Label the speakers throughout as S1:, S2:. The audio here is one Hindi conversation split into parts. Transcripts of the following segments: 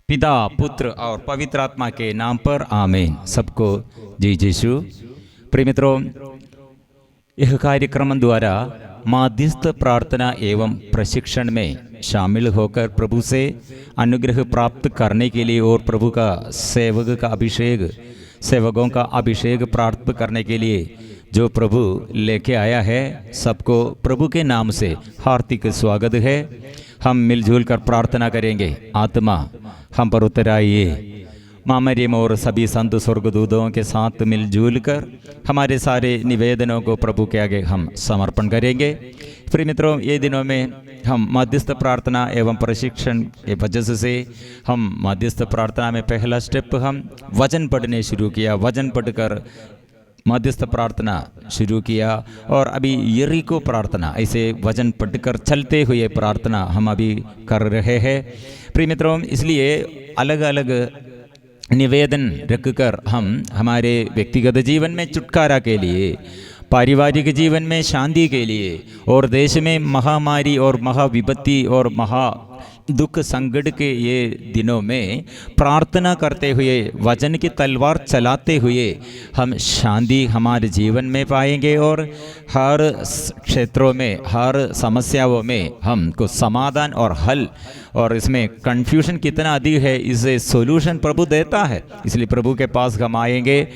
S1: पिता पुत्र और पवित्र आत्मा के नाम पर आमीन। सबको जय यीशु। प्रिय मित्रों, यह कार्यक्रम द्वारा माध्यस्थ प्रार्थना एवं प्रशिक्षण में शामिल होकर प्रभु से अनुग्रह प्राप्त करने के लिए और प्रभु का सेवकों का अभिषेक प्राप्त करने के लिए जो प्रभु लेके आया है, सबको प्रभु के नाम से हार्दिक स्वागत है। हम मिलजुल कर प्रार्थना करेंगे। आत्मा हम पर उतर आइए। माँ मरियम और सभी संत स्वर्गदूतों के साथ मिलजुल कर हमारे सारे निवेदनों को प्रभु के आगे हम समर्पण करेंगे। प्रिय मित्रों, ये दिनों में हम मध्यस्थ प्रार्थना एवं प्रशिक्षण के वजह से हम मध्यस्थ प्रार्थना में पहला स्टेप हम वचन पढ़ने शुरू किया। वचन पढ़कर मध्यस्थ प्रार्थना शुरू किया और अभी यरीको प्रार्थना, ऐसे वचन पढ़कर चलते हुए प्रार्थना हम अभी कर रहे हैं। प्रिय मित्रों, इसलिए अलग अलग निवेदन रखकर हम हमारे व्यक्तिगत जीवन में छुटकारा के लिए, पारिवारिक जीवन में शांति के लिए और देश में महामारी और महाविपत्ति और महा दुख संकट के ये दिनों में प्रार्थना करते हुए, वचन की तलवार चलाते हुए हम शांति हमारे जीवन में पाएंगे और हर क्षेत्रों में, हर समस्याओं में हमको समाधान और हल, और इसमें कन्फ्यूजन कितना अधिक है, इसे सॉल्यूशन प्रभु देता है। इसलिए प्रभु के पास हम आएंगे,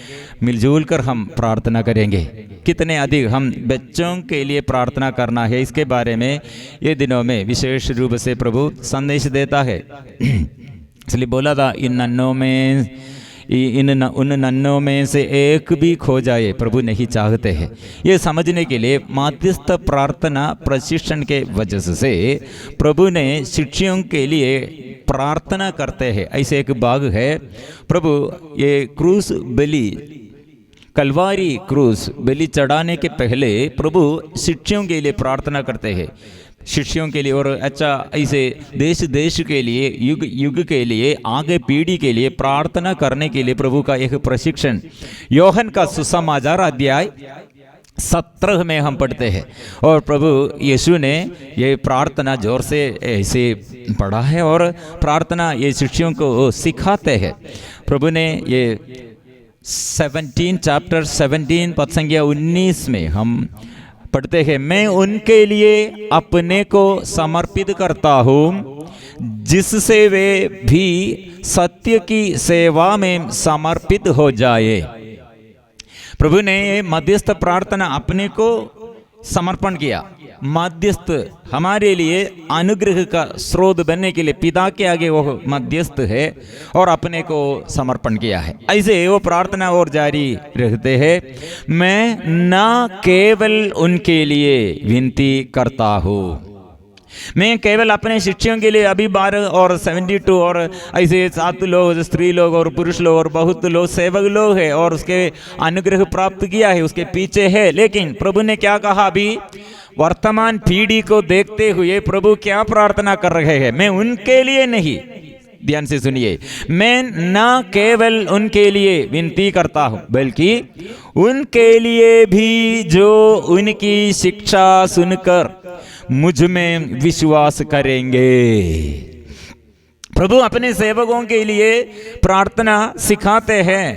S1: मिलजुल कर हम प्रार्थना करेंगे। कितने अधिक हम बच्चों के लिए प्रार्थना करना है, इसके बारे में ये दिनों में विशेष रूप से प्रभु संदेश देता है। इसलिए बोला था, उन नन्हों में से एक भी खो जाए प्रभु नहीं चाहते हैं। ये समझने के लिए माध्यस्थ प्रार्थना प्रशिक्षण के वजह से प्रभु ने शिष्यों के लिए प्रार्थना करते हैं। ऐसे एक भाग है, प्रभु ये क्रूस बलि, कलवारी क्रूस बलि चढ़ाने के पहले प्रभु शिष्यों के लिए प्रार्थना करते हैं, शिष्यों के लिए और अच्छा ऐसे देश देश के लिए, युग युग के लिए, आगे पीढ़ी के लिए प्रार्थना करने के लिए प्रभु का एक प्रशिक्षण योहन का सुसमाचार अध्याय 17 में हम पढ़ते हैं। और प्रभु यीशु ने ये प्रार्थना जोर से ऐसे पढ़ा है और प्रार्थना ये शिष्यों को सिखाते हैं। प्रभु ने ये 17 चैप्टर 17 पद संख्या 19 में हम पढ़ते हैं, मैं उनके लिए अपने को समर्पित करता हूँ जिससे वे भी सत्य की सेवा में समर्पित हो जाए। प्रभु ने मध्यस्थ प्रार्थना अपने को समर्पण किया। मध्यस्थ हमारे लिए अनुग्रह का स्रोत बनने के लिए पिता के आगे वो मध्यस्थ है और अपने को समर्पण किया है। ऐसे वो प्रार्थना और जारी रखते हैं, मैं न केवल उनके लिए विनती करता हूँ, मैं केवल अपने शिष्यों के लिए अभी 12 और 72 और ऐसे 7 लोग, स्त्री लोग और पुरुष लोग और बहुत लोग सेवक लोग हैं और उसके अनुग्रह प्राप्त किया है, उसके पीछे है। लेकिन प्रभु ने क्या कहा, अभी वर्तमान पीढ़ी को देखते हुए प्रभु क्या प्रार्थना कर रहे हैं, मैं उनके लिए नहीं, ध्यान से सुनिए, मैं न केवल उनके लिए विनती करता हूं बल्कि उनके लिए भी जो उनकी शिक्षा सुनकर मुझ में विश्वास करेंगे। प्रभु अपने सेवकों के लिए प्रार्थना सिखाते हैं,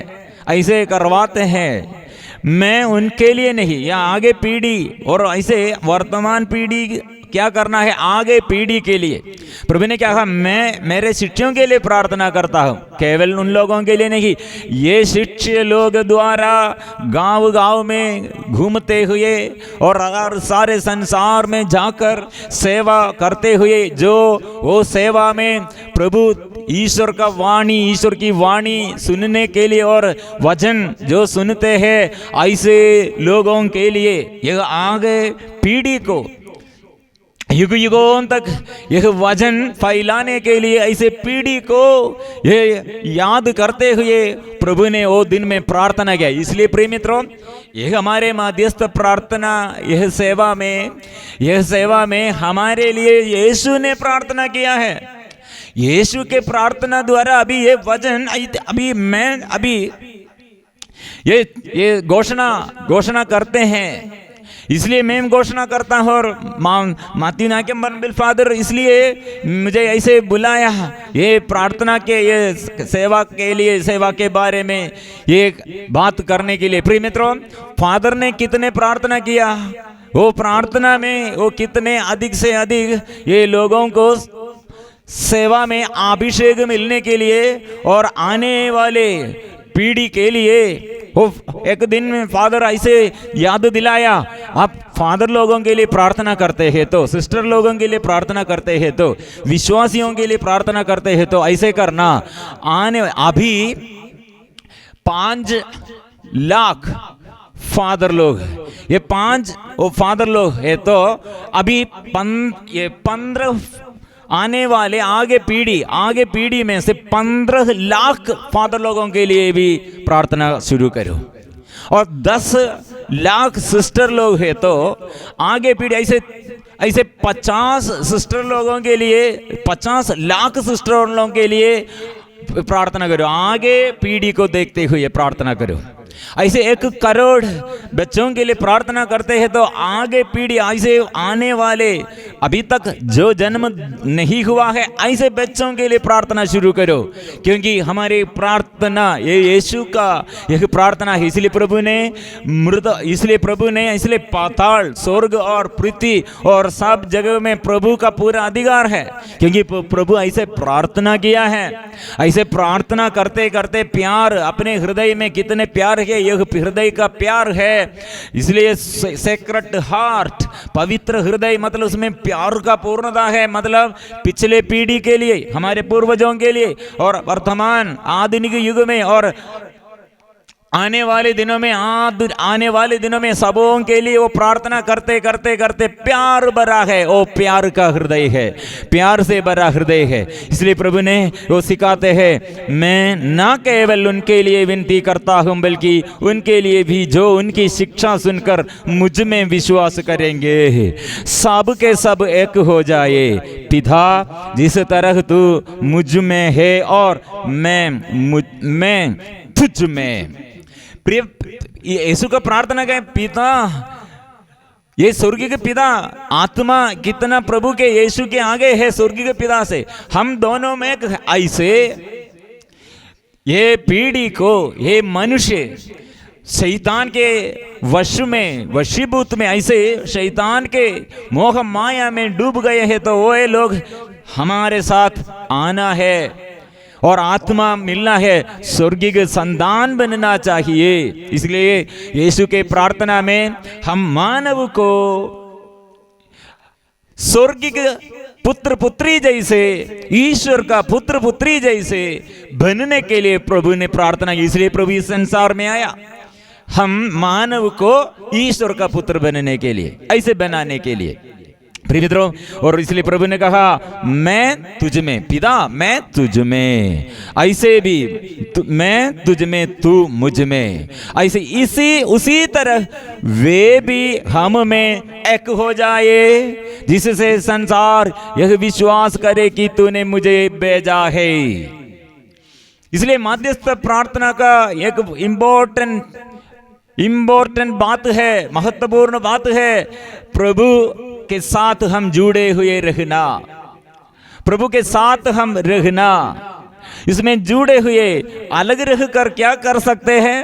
S1: ऐसे करवाते हैं, मैं उनके लिए नहीं, या आगे पीढ़ी और ऐसे वर्तमान पीढ़ी क्या करना है, आगे पीढ़ी के लिए। प्रभु ने क्या कहा, मैं मेरे शिष्यों के लिए प्रार्थना करता हूँ, केवल उन लोगों के लिए नहीं। ये शिष्य लोग द्वारा गांव गांव में घूमते हुए और सारे संसार में जाकर सेवा करते हुए, जो वो सेवा में प्रभु ईश्वर का वाणी, ईश्वर की वाणी सुनने के लिए और वचन जो सुनते हैं, ऐसे लोगों के लिए यह आगे पीढ़ी को युग युगों तक यह वचन फैलाने के लिए ऐसे पीढ़ी को ये याद करते हुए प्रभु ने वो दिन में प्रार्थना किया। इसलिए प्रिय मित्रों, यह हमारे मध्यस्थ प्रार्थना, यह सेवा में हमारे लिए यीशु ने प्रार्थना किया है। यीशु के प्रार्थना द्वारा अभी ये वचन, अभी ये घोषणा करते हैं, इसलिए मैं घोषणा करता हूँ और माती नाके बिल फादर इसलिए मुझे ऐसे बुलाया, ये प्रार्थना के ये सेवा के लिए, सेवा के बारे में ये बात करने के लिए। प्रिय मित्रों, फादर ने कितने प्रार्थना किया, वो प्रार्थना में वो कितने अधिक से अधिक ये लोगों को सेवा में अभिषेक मिलने के लिए और आने वाले पीढ़ी के लिए वो एक दिन में फादर ऐसे याद दिलाया, आप फादर लोगों के लिए प्रार्थना करते हैं तो, सिस्टर लोगों के लिए प्रार्थना करते हैं तो, विश्वासियों के लिए प्रार्थना करते हैं तो ऐसे करना। आने अभी 5 लाख फादर लोग, ये 5 वो फादर लोग है तो अभी ये 15 आने वाले आगे पीढ़ी में से 15 लाख फादर लोगों के लिए भी प्रार्थना शुरू करो, और 10 लाख सिस्टर लोग हैं तो आगे पीढ़ी ऐसे 50 सिस्टर लोगों के लिए, 50 लाख सिस्टर लोगों के लिए प्रार्थना करो। आगे पीढ़ी को देखते हुए प्रार्थना करो। ऐसे 1 करोड़ बच्चों के लिए प्रार्थना करते हैं तो आगे पीढ़ी, ऐसे आने वाले अभी तक जो जन्म नहीं हुआ है ऐसे बच्चों के लिए प्रार्थना शुरू करो, क्योंकि हमारी प्रार्थना ये यीशु का एक प्रार्थना है। इसलिए प्रभु ने इसलिए पाताल, स्वर्ग और पृथ्वी और सब जगह में प्रभु का पूरा अधिकार है, क्योंकि प्रभु ऐसे प्रार्थना किया है। ऐसे प्रार्थना करते करते प्यार अपने हृदय में कितने प्यार है, यह हृदय का प्यार है। इसलिए सेक्रेट हार्ट, पवित्र हृदय, मतलब उसमें प्यार का पूर्णता है, मतलब पिछले पीढ़ी के लिए, हमारे पूर्वजों के लिए, और वर्तमान आधुनिक युग में और आने वाले दिनों में सबों के लिए वो प्रार्थना करते करते करते प्यार भरा है, वो प्यार का हृदय है, प्यार से भरा हृदय है। इसलिए प्रभु ने वो सिखाते हैं, मैं ना केवल उनके लिए विनती करता हूँ बल्कि उनके लिए भी जो उनकी शिक्षा सुनकर मुझ में विश्वास करेंगे, सब के सब एक हो जाए। पिता, जिस तरह तू मुझ में है और मैं तुझ में। प्रिय, यीशु का प्रार्थना का पिता, ये स्वर्गीय के पिता, आत्मा कितना प्रभु के यीशु के आगे है स्वर्गीय के पिता से। हम दोनों में ऐसे ये पीढ़ी को, ये मनुष्य शैतान के वशीभूत में, ऐसे शैतान के मोह माया में डूब गए हैं, तो वो लोग हमारे साथ आना है और आत्मा मिलना है, स्वर्गीय संतान बनना चाहिए। इसलिए यीशु के प्रार्थना में हम मानव को स्वर्गीय पुत्र पुत्री जैसे, ईश्वर का पुत्र पुत्री जैसे बनने के लिए प्रभु ने प्रार्थना की। इसलिए प्रभु इस संसार में आया, हम मानव को ईश्वर का पुत्र बनने के लिए, ऐसे बनाने के लिए। प्रिय मित्रों, और इसलिए प्रभु ने कहा, मैं तुझ में, पिता मैं तुझ में, ऐसे भी मैं तुझ में, तू मुझ में, ऐसे उसी तरह वे भी हम में एक हो जाए, जिससे संसार यह विश्वास करे कि तूने मुझे भेजा है। इसलिए मध्यस्थ प्रार्थना का एक इम्पोर्टेंट बात है, महत्वपूर्ण बात है, प्रभु के साथ हम जुड़े हुए रहना, प्रभु के साथ हम रहना। इसमें जुड़े हुए अलग रहकर क्या कर सकते हैं?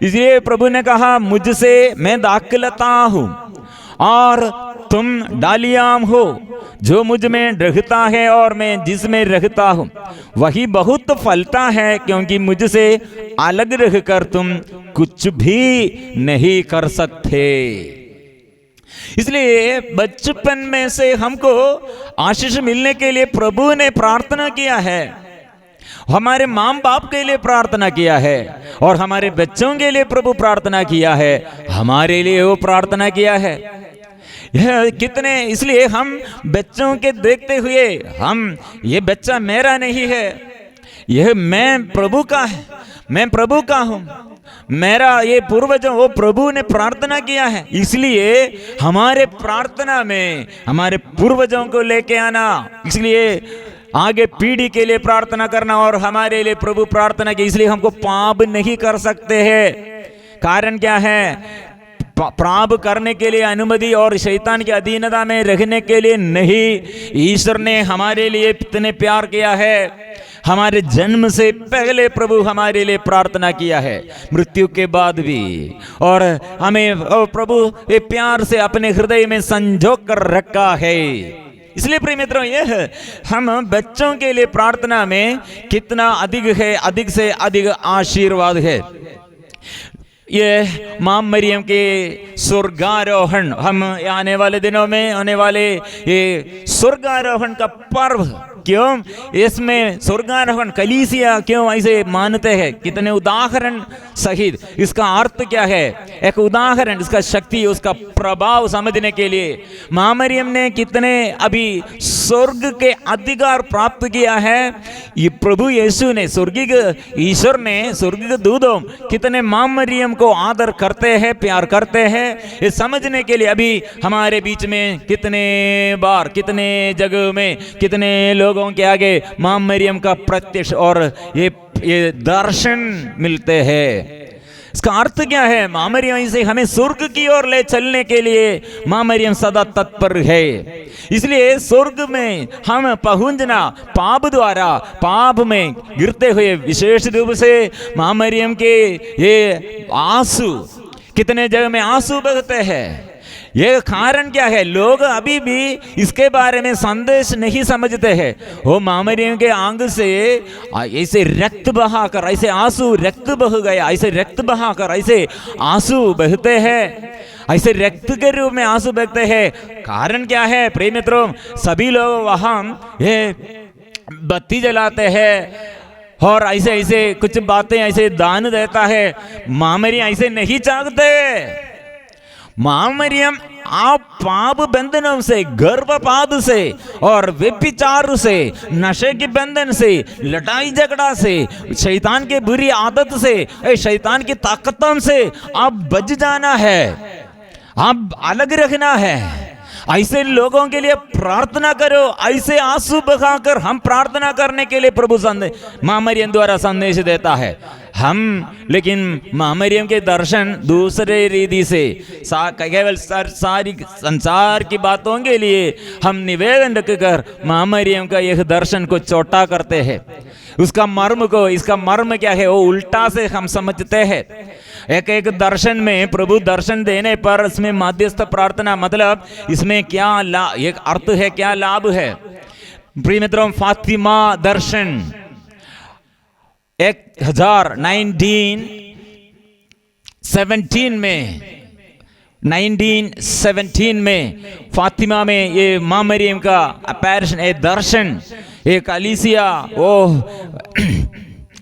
S1: इसलिए प्रभु ने कहा, मुझसे मैं दाखलता हूं और तुम डालियां हो, जो मुझ में रहता है और मैं जिसमें रहता हूं वही बहुत फलता है, क्योंकि मुझसे अलग रहकर तुम कुछ भी नहीं कर सकते। इसलिए बचपन में से हमको आशीष मिलने के लिए प्रभु ने प्रार्थना किया है, हमारे माँ बाप के लिए प्रार्थना किया है, और हमारे बच्चों के लिए प्रभु प्रार्थना किया है, हमारे लिए वो प्रार्थना किया है। यह कितने, इसलिए हम बच्चों के देखते हुए, हम ये बच्चा मेरा नहीं है, यह मैं प्रभु का है, मैं प्रभु का हूं, मेरा ये पूर्वजों, वो प्रभु ने प्रार्थना किया है। इसलिए हमारे प्रार्थना में हमारे पूर्वजों को लेके आना, इसलिए आगे पीढ़ी के लिए प्रार्थना करना, और हमारे लिए प्रभु प्रार्थना की। इसलिए हमको पाप नहीं कर सकते हैं। कारण क्या है? प्राप्त करने के लिए अनुमति और शैतान की अधीनता में रहने के लिए नहीं। ईश्वर ने हमारे लिए इतने प्यार किया है, हमारे जन्म से पहले प्रभु हमारे लिए प्रार्थना किया है, मृत्यु के बाद भी, और हमें प्रभु ये प्यार से अपने हृदय में संजो कर रखा है। इसलिए प्रिय मित्रों, यह हम बच्चों के लिए प्रार्थना में कितना अधिक है, अधिक से अधिक आशीर्वाद है। ये मां मरियम के स्वर्गारोहण, हम आने वाले दिनों में आने वाले ये स्वर्गारोहण का पर्व, क्यों इसमें स्वर्गारोहण कलीसिया क्यों ऐसे मानते हैं, कितने उदाहरण सहित इसका अर्थ क्या है, एक उदाहरण, इसका शक्ति, उसका प्रभाव समझने के लिए मां मरियम ने कितने अभी स्वर्ग के अधिकार प्राप्त किया है। ये प्रभु यीशु ने, स्वर्गिक ईश्वर ने, स्वर्गिक दूतों कितने मां मरियम को आदर करते हैं, प्यार करते हैं, ये समझने के लिए अभी हमारे बीच में कितने बार, कितने जगह में, कितने लोगों के आगे मां मरियम का प्रत्यक्ष और ये दर्शन मिलते हैं। इसका अर्थ क्या है? मां मरियम से हमें स्वर्ग की ओर ले चलने के लिए मां मरियम सदा तत्पर है। इसलिए स्वर्ग में हम पहुंचना पाप द्वारा, पाप में गिरते हुए, विशेष रूप से मां मरियम के ये आंसू, कितने जगह में आंसू बहते हैं। ये कारण क्या है? लोग अभी भी इसके बारे में संदेश नहीं समझते हैं। वो मां मरियम के आंग से ऐसे रक्त बहाकर, ऐसे आंसू रक्त बह गया, ऐसे रक्त बहाकर ऐसे आंसू बहते हैं, ऐसे रक्त के रूप में आंसू बहते हैं। कारण क्या है प्रिय मित्रों? सभी लोग वहां ये बत्ती जलाते हैं और ऐसे ऐसे कुछ बातें ऐसे दान देता है। मां मरियम ऐसे नहीं चाहते। मां मरियम आप पाप बंधनों से, गर्भपात से और व्यभिचार से, नशे के बंधन से, लड़ाई झगड़ा से, शैतान की बुरी आदत से, शैतान की ताकतों से आप बच जाना है, आप अलग रखना है। ऐसे लोगों के लिए प्रार्थना करो। ऐसे आंसू बहाकर हम प्रार्थना करने के लिए प्रभु मां मरियम द्वारा संदेश देता है। हम लेकिन मां मरियम के दर्शन दूसरे रीति से, केवल सारी संसार की बातों के लिए हम निवेदन रखकर मां मरियम का यह दर्शन को छोटा करते हैं। उसका मर्म को, इसका मर्म क्या है वो उल्टा से हम समझते हैं। एक एक दर्शन में, प्रभु दर्शन देने पर इसमें माध्यस्थ प्रार्थना, मतलब इसमें क्या एक अर्थ है, क्या लाभ है? प्रिय मित्रों, फातिमा दर्शन 1917 में फातिमा में ये मां मरियम का अपैरेशन, ये दर्शन, ये कलीसिया, वो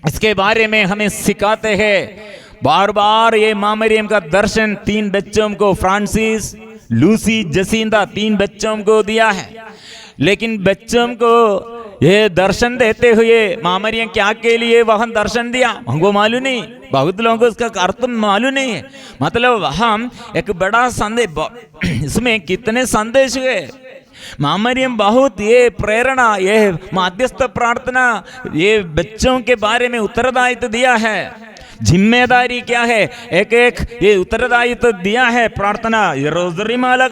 S1: इसके बारे में हमें सिखाते हैं। बार बार ये मां मरियम का दर्शन 3 बच्चों को, फ्रांसिस, लूसी, जसींदा, 3 बच्चों को दिया है। लेकिन बच्चों को ये दर्शन देते हुए मां मरियम क्या के लिए वहां दर्शन दिया हमको मालूम नहीं। बहुत लोगों को इसका अर्थ मालूम नहीं है। मतलब हम एक बड़ा संदेश, इसमें कितने संदेश हुए। मां मरियम बहुत ये प्रेरणा, ये माध्यस्थ प्रार्थना, ये बच्चों के बारे में उत्तरदायित्व दिया है। जिम्मेदारी क्या है? एक एक ये उत्तरदायित्व दिया है। प्रार्थना, रोजरी माला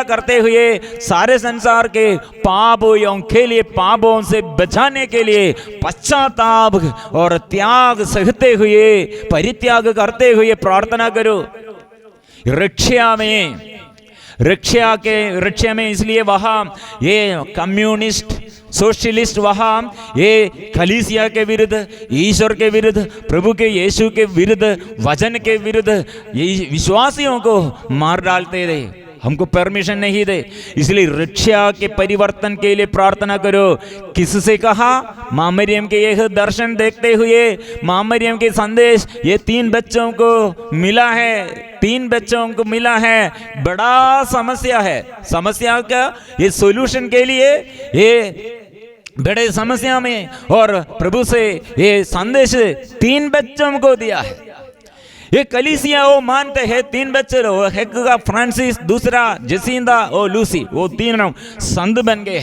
S1: करते हुए सारे संसार के पापों के लिए, पापों से बचाने के लिए पश्चाताप और त्याग सहते हुए, परित्याग करते हुए प्रार्थना करो। रक्षा में इसलिए वहां ये कम्युनिस्ट, सोशलिस्ट वहां ये कलीसिया के विरुद्ध, ईश्वर के विरुद्ध, प्रभु के यीशु के विरुद्ध, वचन के विरुद्ध ये विश्वासियों को मार डालते थे। हमको परमिशन नहीं दे। इसलिए रक्षा के परिवर्तन के लिए प्रार्थना करो। किससे कहा? मां मरियम के यह दर्शन देखते हुए, मां मरियम के संदेश ये 3 बच्चों को मिला है। 3 बच्चों को मिला है। बड़ा समस्या है। समस्या का ये सॉल्यूशन के लिए ये बड़े समस्या में और प्रभु से ये संदेश 3 बच्चों को दिया है। ये कलीसिया वो मानते हैं 3 बच्चे, एक का फ्रांसिस, दूसरा जसींदा और लूसी, वो 3 संत बन गए।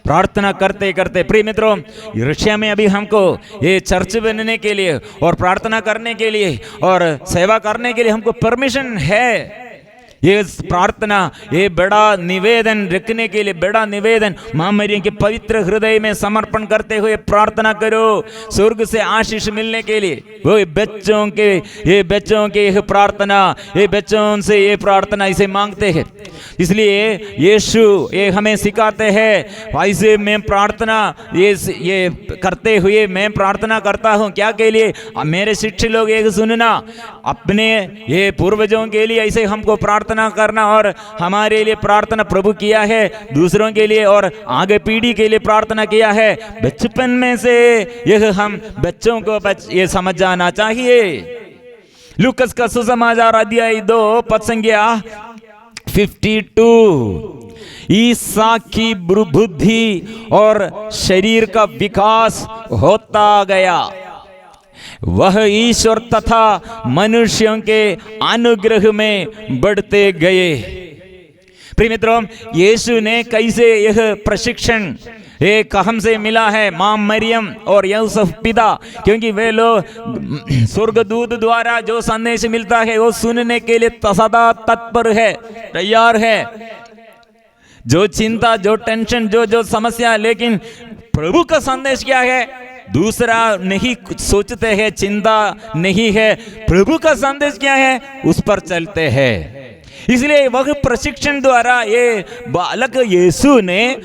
S1: प्रार्थना करते करते प्रिय मित्रों, रशिया में अभी हमको ये चर्च बनने के लिए और प्रार्थना करने के लिए और सेवा करने के लिए हमको परमिशन है। ये प्रार्थना, ये बड़ा निवेदन रखने के लिए, बड़ा निवेदन मां मरियम के पवित्र हृदय में समर्पण करते हुए प्रार्थना करो स्वर्ग से आशीष मिलने के लिए। वो बच्चों के ये प्रार्थना, ये बच्चों से ये प्रार्थना इसे मांगते हैं। इसलिए यीशु ये हमें सिखाते हैं, ऐसे मैं प्रार्थना ये करते हुए मैं प्रार्थना करता हूँ क्या के लिए? मेरे शिष्य लोग एक सुनना, अपने ये पूर्वजों के लिए ऐसे हमको प्रार्थना करना, और हमारे लिए प्रार्थना प्रभु किया है, दूसरों के लिए और आगे पीढ़ी के लिए प्रार्थना किया है। बचपन में से यह हम बच्चों को ये समझ जाना चाहिए। लूकस का सुसमाचार अध्याय 2 पद संख्या 52। ईसा की बुद्धि और शरीर का विकास होता गया, वह ईश्वर तथा मनुष्यों के अनुग्रह में बढ़ते गए। प्रिय मित्रों, यीशु ने कैसे यह प्रशिक्षण एक हमसे मिला है, मां मरियम और यूसुफ पिता, क्योंकि वे लोग स्वर्गदूत द्वारा जो संदेश मिलता है वो सुनने के लिए सदा तत्पर है, तैयार है। जो चिंता, जो टेंशन, जो समस्या, लेकिन प्रभु का संदेश क्या है? दूसरा नहीं सोचते हैं, चिंता नहीं है, प्रभु का संदेश क्या है उस पर चलते हैं। इसलिए वह प्रशिक्षण द्वारा ये बालक यीशु ने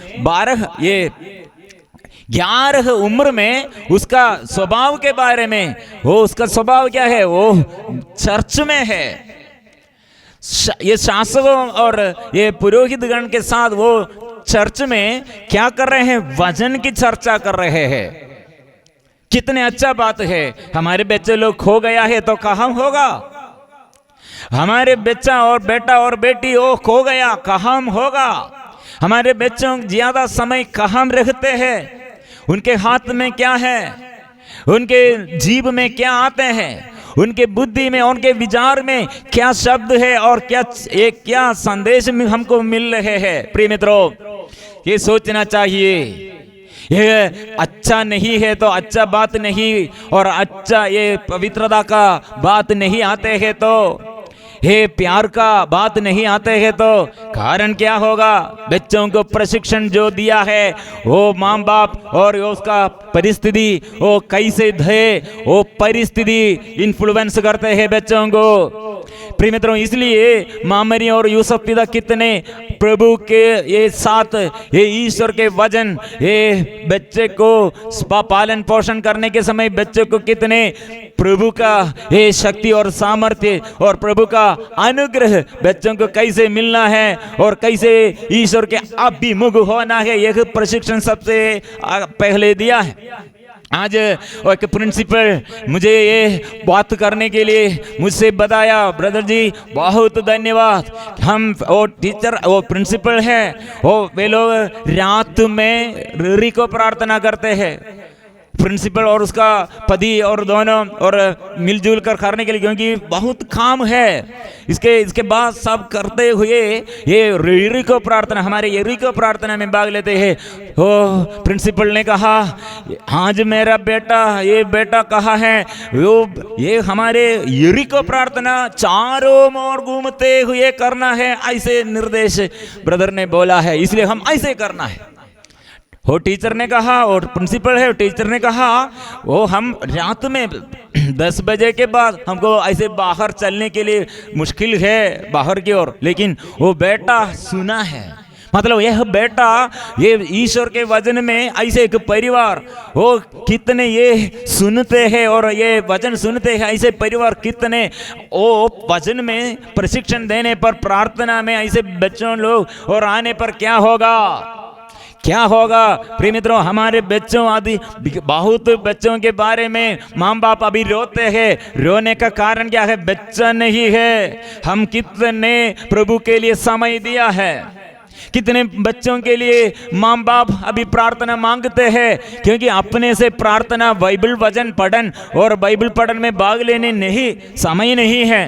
S1: 11 उम्र में उसका स्वभाव के बारे में, वो उसका स्वभाव क्या है, वो चर्च में है, ये शासकों और ये पुरोहितगण के साथ वो चर्च में क्या कर रहे हैं? वचन की चर्चा कर रहे हैं। कितने अच्छा बात है। हमारे बच्चे लोग खो गया है तो कहाँ होगा? हमारे बच्चा और बेटा और बेटी वो खो गया, कहाँ होगा? हमारे बच्चों ज्यादा समय कहाँ रखते हैं? उनके हाथ में क्या है? उनके जीभ में क्या आते हैं? उनके बुद्धि में, उनके विचार में क्या शब्द है और क्या संदेश में हमको मिल रहे हैं? प्रिय मित्रों, ये सोचना चाहिए। ये अच्छा नहीं है तो अच्छा बात नहीं, और अच्छा ये पवित्रता का बात नहीं आते हैं तो, हे प्यार का बात नहीं आते हैं तो कारण क्या होगा? बच्चों को प्रशिक्षण जो दिया है वो माँ बाप और उसका परिस्थिति, वो कैसे थे, वो परिस्थिति इन्फ्लुएंस करते हैं बच्चों को। प्रिय मित्रों, इसलिए मां मरियम और यूसुफ पिता कितने प्रभु के ये साथ, ये ईश्वर के वचन, ये बच्चे को पालन पोषण करने के समय बच्चे को कितने प्रभु का ये शक्ति और सामर्थ्य और प्रभु का अनुग्रह बच्चों को कैसे मिलना है और कैसे ईश्वर के अभिमुख होना है, यह प्रशिक्षण सबसे पहले दिया है। आज एक प्रिंसिपल मुझे ये बात करने के लिए मुझसे बताया, ब्रदर जी बहुत धन्यवाद। हम वो टीचर, वो प्रिंसिपल है, वो वे लोग रात में री को प्रार्थना करते हैं, प्रिंसिपल और उसका पति और दोनों, और मिलजुल कर करने के लिए, क्योंकि बहुत काम है। इसके बाद सब करते हुए ये री को प्रार्थना, हमारे ये री को प्रार्थना में भाग लेते हैं। ओ प्रिंसिपल ने कहा, आज मेरा बेटा, ये बेटा कहाँ है? वो ये हमारे यरी को प्रार्थना चारों ओर घूमते हुए करना है, ऐसे निर्देश ब्रदर ने बोला है, इसलिए हम ऐसे करना है। वो टीचर ने कहा, और प्रिंसिपल है, टीचर ने कहा वो हम रात में 10 बजे के बाद हमको ऐसे बाहर चलने के लिए मुश्किल है बाहर की ओर, लेकिन वो बेटा सुना है। मतलब यह बेटा ये ईश्वर के वचन में ऐसे एक परिवार वो कितने ये सुनते हैं और ये वचन सुनते हैं, ऐसे परिवार कितने वो वचन में प्रशिक्षण देने पर, प्रार्थना में ऐसे बच्चों लोग और आने पर क्या होगा? क्या होगा? प्रिय मित्रों, हमारे बच्चों आदि बहुत बच्चों के बारे में माँ बाप अभी रोते हैं। रोने का कारण क्या है? बच्चा नहीं है। हम कितने प्रभु के लिए समय दिया है, कितने बच्चों के लिए माँ बाप अभी प्रार्थना मांगते हैं, क्योंकि अपने से प्रार्थना, बाइबल वचन पढ़न और बाइबल पढ़न में भाग लेने नहीं समय नहीं है।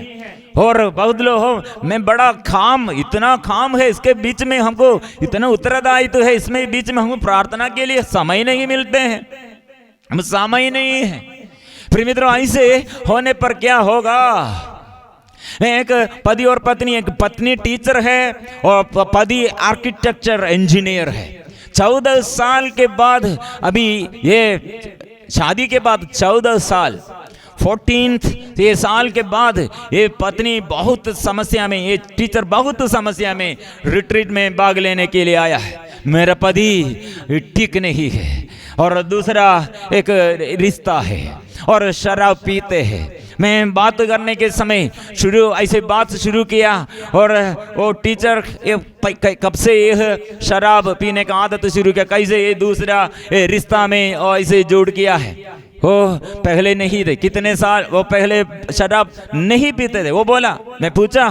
S1: और बहुत लोग हो मैं बड़ा काम, इतना काम है, इसके बीच में हमको इतना उत्तरदायित्व है, इसमें बीच में हमको प्रार्थना के लिए समय नहीं मिलते हैं, हम समय नहीं है। फिर मित्रों ऐसे होने पर क्या होगा? एक पति और पत्नी, एक पत्नी टीचर है और पति आर्किटेक्चर इंजीनियर है। 14 साल के बाद, अभी ये शादी के बाद 14 साल 14 ये साल के बाद ये पत्नी बहुत समस्या में, ये टीचर बहुत समस्या में रिट्रीट में भाग लेने के लिए आया है। मेरा पति ठीक नहीं है और दूसरा एक रिश्ता है और शराब पीते हैं। मैं बात करने के समय ऐसे बात शुरू किया और वो टीचर कब से यह शराब पीने का आदत शुरू किया, कैसे ये दूसरा रिश्ता में ऐसे जोड़ किया है। वो पहले नहीं थे, कितने साल वो पहले शराब नहीं पीते थे। वो बोला, मैं पूछा,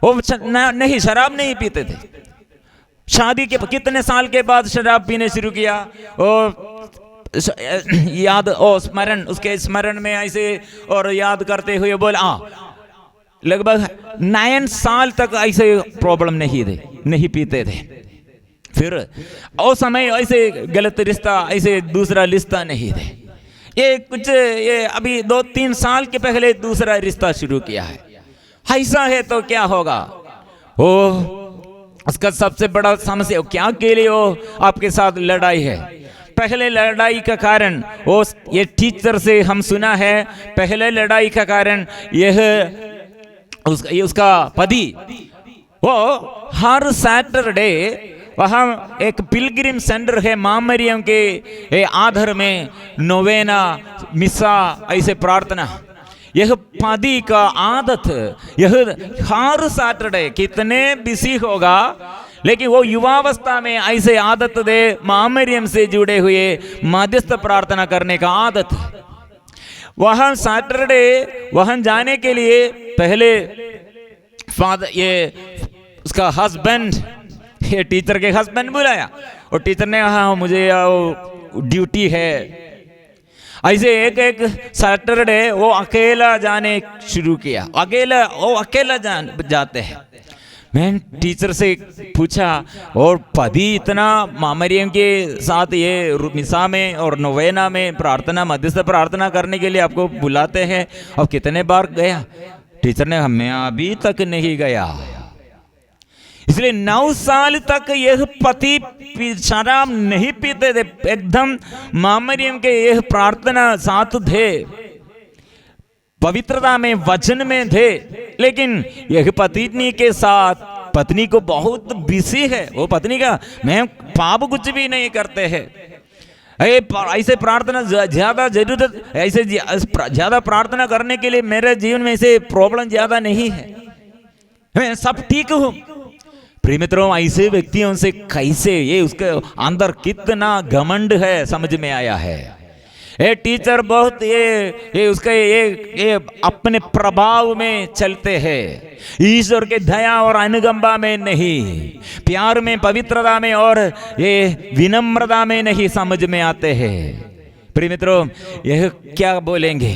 S1: वो नहीं शराब नहीं पीते थे। शादी के कितने साल के बाद शराब पीने शुरू किया। वो याद स्मरण, उसके स्मरण में ऐसे और याद करते हुए बोला, लगभग 9 साल तक ऐसे प्रॉब्लम नहीं पीते थे। फिर उस समय ऐसे गलत रिश्ता, ऐसे दूसरा रिश्ता नहीं थे। ये अभी 2-3 साल के पहले दूसरा रिश्ता शुरू किया है। ऐसा है तो क्या होगा? वो उसका सबसे बड़ा समस्या क्या के लिए वो आपके साथ लड़ाई है। पहले लड़ाई का कारण वो ये टीचर से हम सुना है, पहले लड़ाई का कारण यह उसका पति वो हर सैटरडे वहाँ एक पिलग्रिम सेंटर है मामरियम के आधार में नोवेना मिसा ऐसे प्रार्थना, यह पति का आदत, यह हर सैटरडे कितने बिजी होगा लेकिन वो युवावस्था में ऐसे आदत दे मामरियम से जुड़े हुए मध्यस्थ प्रार्थना करने का आदत। वहाँ सैटरडे वहाँ जाने के लिए पहले फादर ये उसका हस्बैंड, ये टीचर के हस्बैंड बुलाया और टीचर ने कहा मुझे ड्यूटी है। ऐसे एक सैटरडे वो अकेला जाने शुरू किया, अकेला जाते हैं। मैं टीचर से पूछा, और पति इतना मामरियम के साथ ये मिसा में और नोवेना में प्रार्थना, मध्यस्थ प्रार्थना करने के लिए आपको बुलाते हैं, अब कितने बार गया? टीचर ने, मैं अभी तक नहीं गया। इसलिए 9 साल तक यह पति शराब नहीं पीते थे, एकदम मामरियम के यह प्रार्थना साथ थे, पवित्रता में, वचन में थे। लेकिन यह पत्नी के साथ, पत्नी को बहुत बिजी है, वो पत्नी का मैं पाप कुछ भी नहीं करते हैं, ऐसे प्रार्थना ज्यादा जरूरत, ऐसे ज्यादा प्रार्थना करने के लिए मेरे जीवन में ऐसे प्रॉब्लम ज्यादा नहीं है, मैं सब ठीक हूं। प्रिय मित्रों, ऐसे व्यक्तियों से कैसे, ये उसके अंदर कितना घमंड है समझ में आया है। ये टीचर बहुत ये उसके ये अपने प्रभाव में चलते हैं, ईश्वर के दया और अनुकंपा में नहीं, प्यार में, पवित्रता में और ये विनम्रता में नहीं समझ में आते हैं। प्रिय मित्रों, यह क्या बोलेंगे?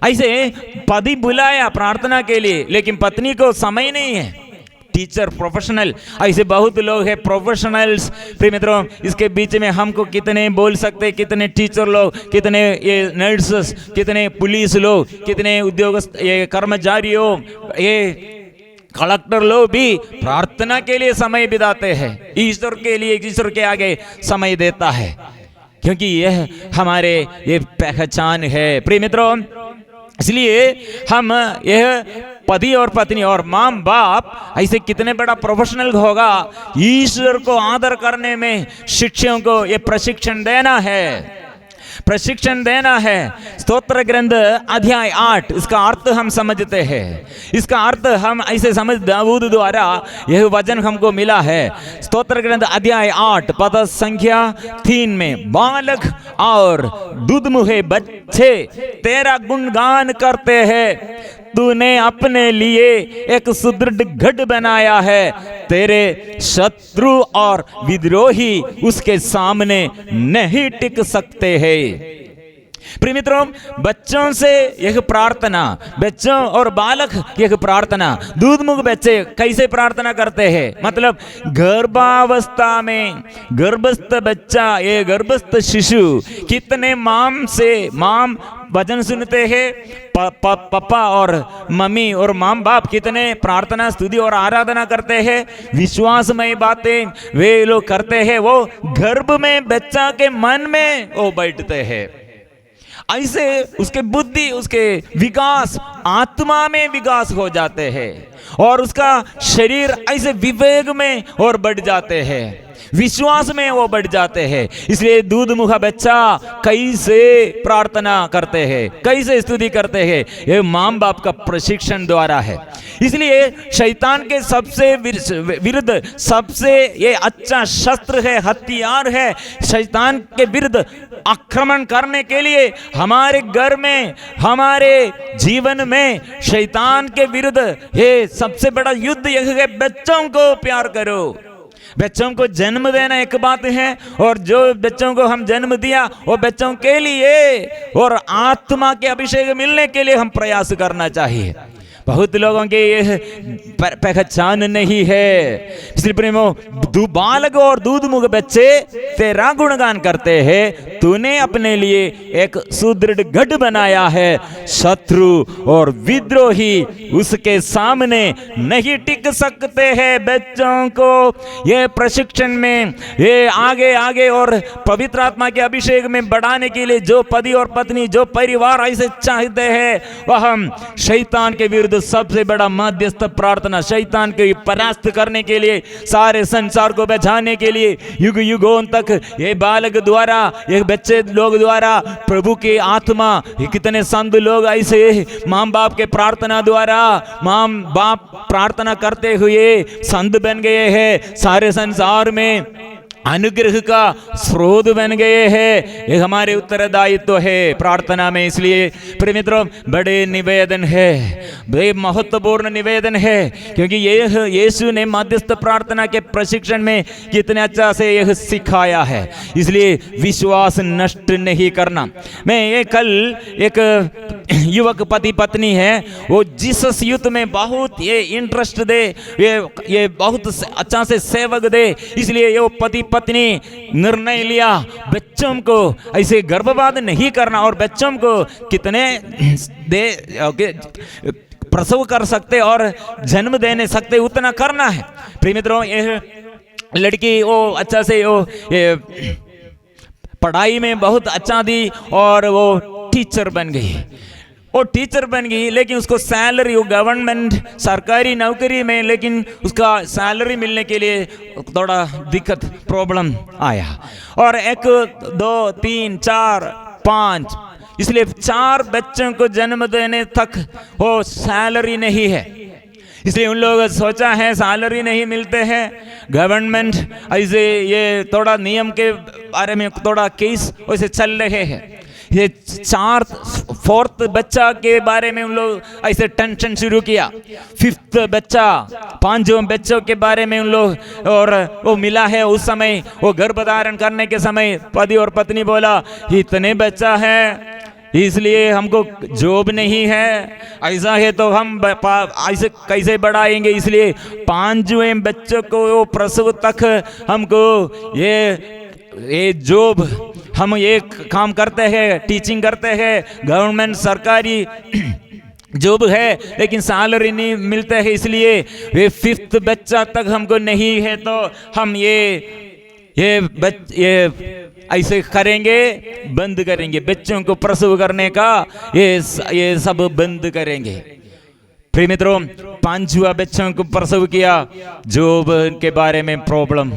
S1: ऐसे पति बुलाया प्रार्थना के लिए लेकिन पत्नी को समय नहीं है। टीचर प्रोफेशनल, ऐसे बहुत लोग हैं प्रोफेशनल्स। प्रिय मित्रों, इसके बीच में हमको कितने बोल सकते, कितने टीचर लोग, कितने ये नर्सेस, कितने पुलिस लोग, कितने उद्योगस्थ, ये कर्मचारियों, ये कलेक्टर लोग भी प्रार्थना के लिए समय बिताते हैं, ईश्वर के लिए, ईश्वर के आगे समय देता है, क्योंकि यह हमारे ये पहचान है। प्रिय मित्रों, इसलिए हम यह पति और पत्नी और माँ बाप ऐसे कितने बड़ा प्रोफेशनल होगा, ईश्वर को आदर करने में शिष्यों को ये प्रशिक्षण देना है। स्तोत्र ग्रंथ अध्याय 8, इसका अर्थ हम समझते हैं। इसका अर्थ हम ऐसे समझ, दाऊद द्वारा यह वचन हमको मिला है। स्तोत्र ग्रंथ अध्याय 8 पद संख्या 3 में, बालक और दुधमुहे बच्चे तेरा गुणगान करते हैं, तूने अपने लिए एक सुदृढ़ गढ़ बनाया है, तेरे शत्रु और विद्रोही उसके सामने नहीं टिक सकते हैं। प्रिय मित्रों, बच्चों से एक प्रार्थना, बच्चों और बालक एक प्रार्थना। दूध मुख बच्चे कैसे प्रार्थना करते हैं? मतलब गर्भावस्था में गर्भस्थ बच्चा, ये गर्भस्थ शिशु कितने माम वचन सुनते हैं, पापा और मम्मी और माम बाप कितने प्रार्थना, स्तुति और आराधना करते हैं, विश्वासमय बातें वे लोग करते हैं, वो गर्भ में बच्चा के मन में वो बैठते हैं। ऐसे उसके बुद्धि, उसके विकास, आत्मा में विकास हो जाते हैं और उसका शरीर ऐसे विवेक में और बढ़ जाते हैं, विश्वास में वो बढ़ जाते हैं। इसलिए दूध मुखा बच्चा कैसे प्रार्थना करते हैं, कैसे स्तुति करते हैं, ये माँ बाप का प्रशिक्षण द्वारा है। इसलिए शैतान के सबसे विरुद्ध सबसे ये अच्छा शस्त्र है, हथियार है शैतान के विरुद्ध आक्रमण करने के लिए। हमारे घर में, हमारे जीवन में शैतान के विरुद्ध ये सबसे बड़ा युद्ध यह है, बच्चों को प्यार करो। बच्चों को जन्म देना एक बात है, और जो बच्चों को हम जन्म दिया वो बच्चों के लिए और आत्मा के अभिषेक मिलने के लिए हम प्रयास करना चाहिए। बहुत लोगों के ये पहचान नहीं है। इसलिए प्रेमो, बालक और दूध मुख बच्चे तेरा गुणगान करते हैं। तूने अपने लिए एक सुदृढ़ गढ़ बनाया है, शत्रु और विद्रोही उसके सामने नहीं टिक सकते हैं। बच्चों को ये प्रशिक्षण में ये आगे आगे और पवित्र आत्मा के अभिषेक में बढ़ाने के लिए जो पति और पत्नी, जो परिवार ऐसे चाहते हैं, वह हम शैतान के विरुद्ध सबसे बड़ा मध्यस्थ प्रार्थना, शैतान को परास्त करने के लिए, सारे संसार को बचाने के लिए, युग युगों तक ये बालक द्वारा, ये बच्चे लोग द्वारा प्रभु की आत्मा, ये कितने संत लोग ऐसे माँ बाप के प्रार्थना द्वारा, माँ बाप प्रार्थना करते हुए संत बन गए हैं, सारे संसार में अनुग्रह का स्रोत बन गए हैं। ये हमारे उत्तरदायित्व है प्रार्थना में। इसलिए प्रिय मित्रों, बड़े निवेदन है, बड़े महत्वपूर्ण निवेदन है, क्योंकि ये यीशु ने मध्यस्थ प्रार्थना के प्रशिक्षण में कितने अच्छा से यह सिखाया है। इसलिए विश्वास नष्ट नहीं करना। मैं ये कल एक युवक पति पत्नी है, वो जीसस युद्ध में बहुत ये इंटरेस्ट दे, ये बहुत अच्छा से सेवक दे, इसलिए ये पति पत्नी निर्णय लिया बच्चों को ऐसे गर्भपात नहीं करना, और बच्चों को कितने दे प्रसव कर सकते और जन्म देने सकते उतना करना है। प्रिय मित्रों, ये लड़की वो अच्छा से वो ये पढ़ाई में बहुत अच्छा थी और वो टीचर बन गई। वो टीचर बन गई, लेकिन उसको सैलरी, वो गवर्नमेंट सरकारी नौकरी में, लेकिन उसका सैलरी मिलने के लिए थोड़ा दिक्कत, प्रॉब्लम आया। और 1 2 3 4 5, इसलिए 4 बच्चों को जन्म देने तक वो सैलरी नहीं है। इसलिए उन लोगों ने सोचा है सैलरी नहीं मिलते हैं, गवर्नमेंट ऐसे ये थोड़ा नियम के बारे में थोड़ा केस वैसे चल रहे हैं। ये 4th बच्चा के बारे में उन लोग ऐसे टेंशन शुरू किया। 5th बच्चा, 5वें बच्चों के बारे में उन लोग, और वो मिला है उस समय, वो गर्भधारण करने के समय पति और पत्नी बोला इतने बच्चा है इसलिए हमको जॉब नहीं है, ऐसा है तो हम ऐसे कैसे बढ़ाएंगे, इसलिए 5वें बच्चों को प्रसव तक हमको ये जॉब, हम ये काम करते हैं, टीचिंग करते हैं, गवर्नमेंट सरकारी जॉब है, लेकिन सैलरी नहीं मिलते है, इसलिए ये 5th बच्चा तक हमको नहीं है तो हम ये ऐसे करेंगे, बंद करेंगे, बच्चों को प्रसव करने का ये सब बंद करेंगे। प्रिय मित्रों, 5वां बच्चों को प्रसव किया, जॉब के बारे में प्रॉब्लम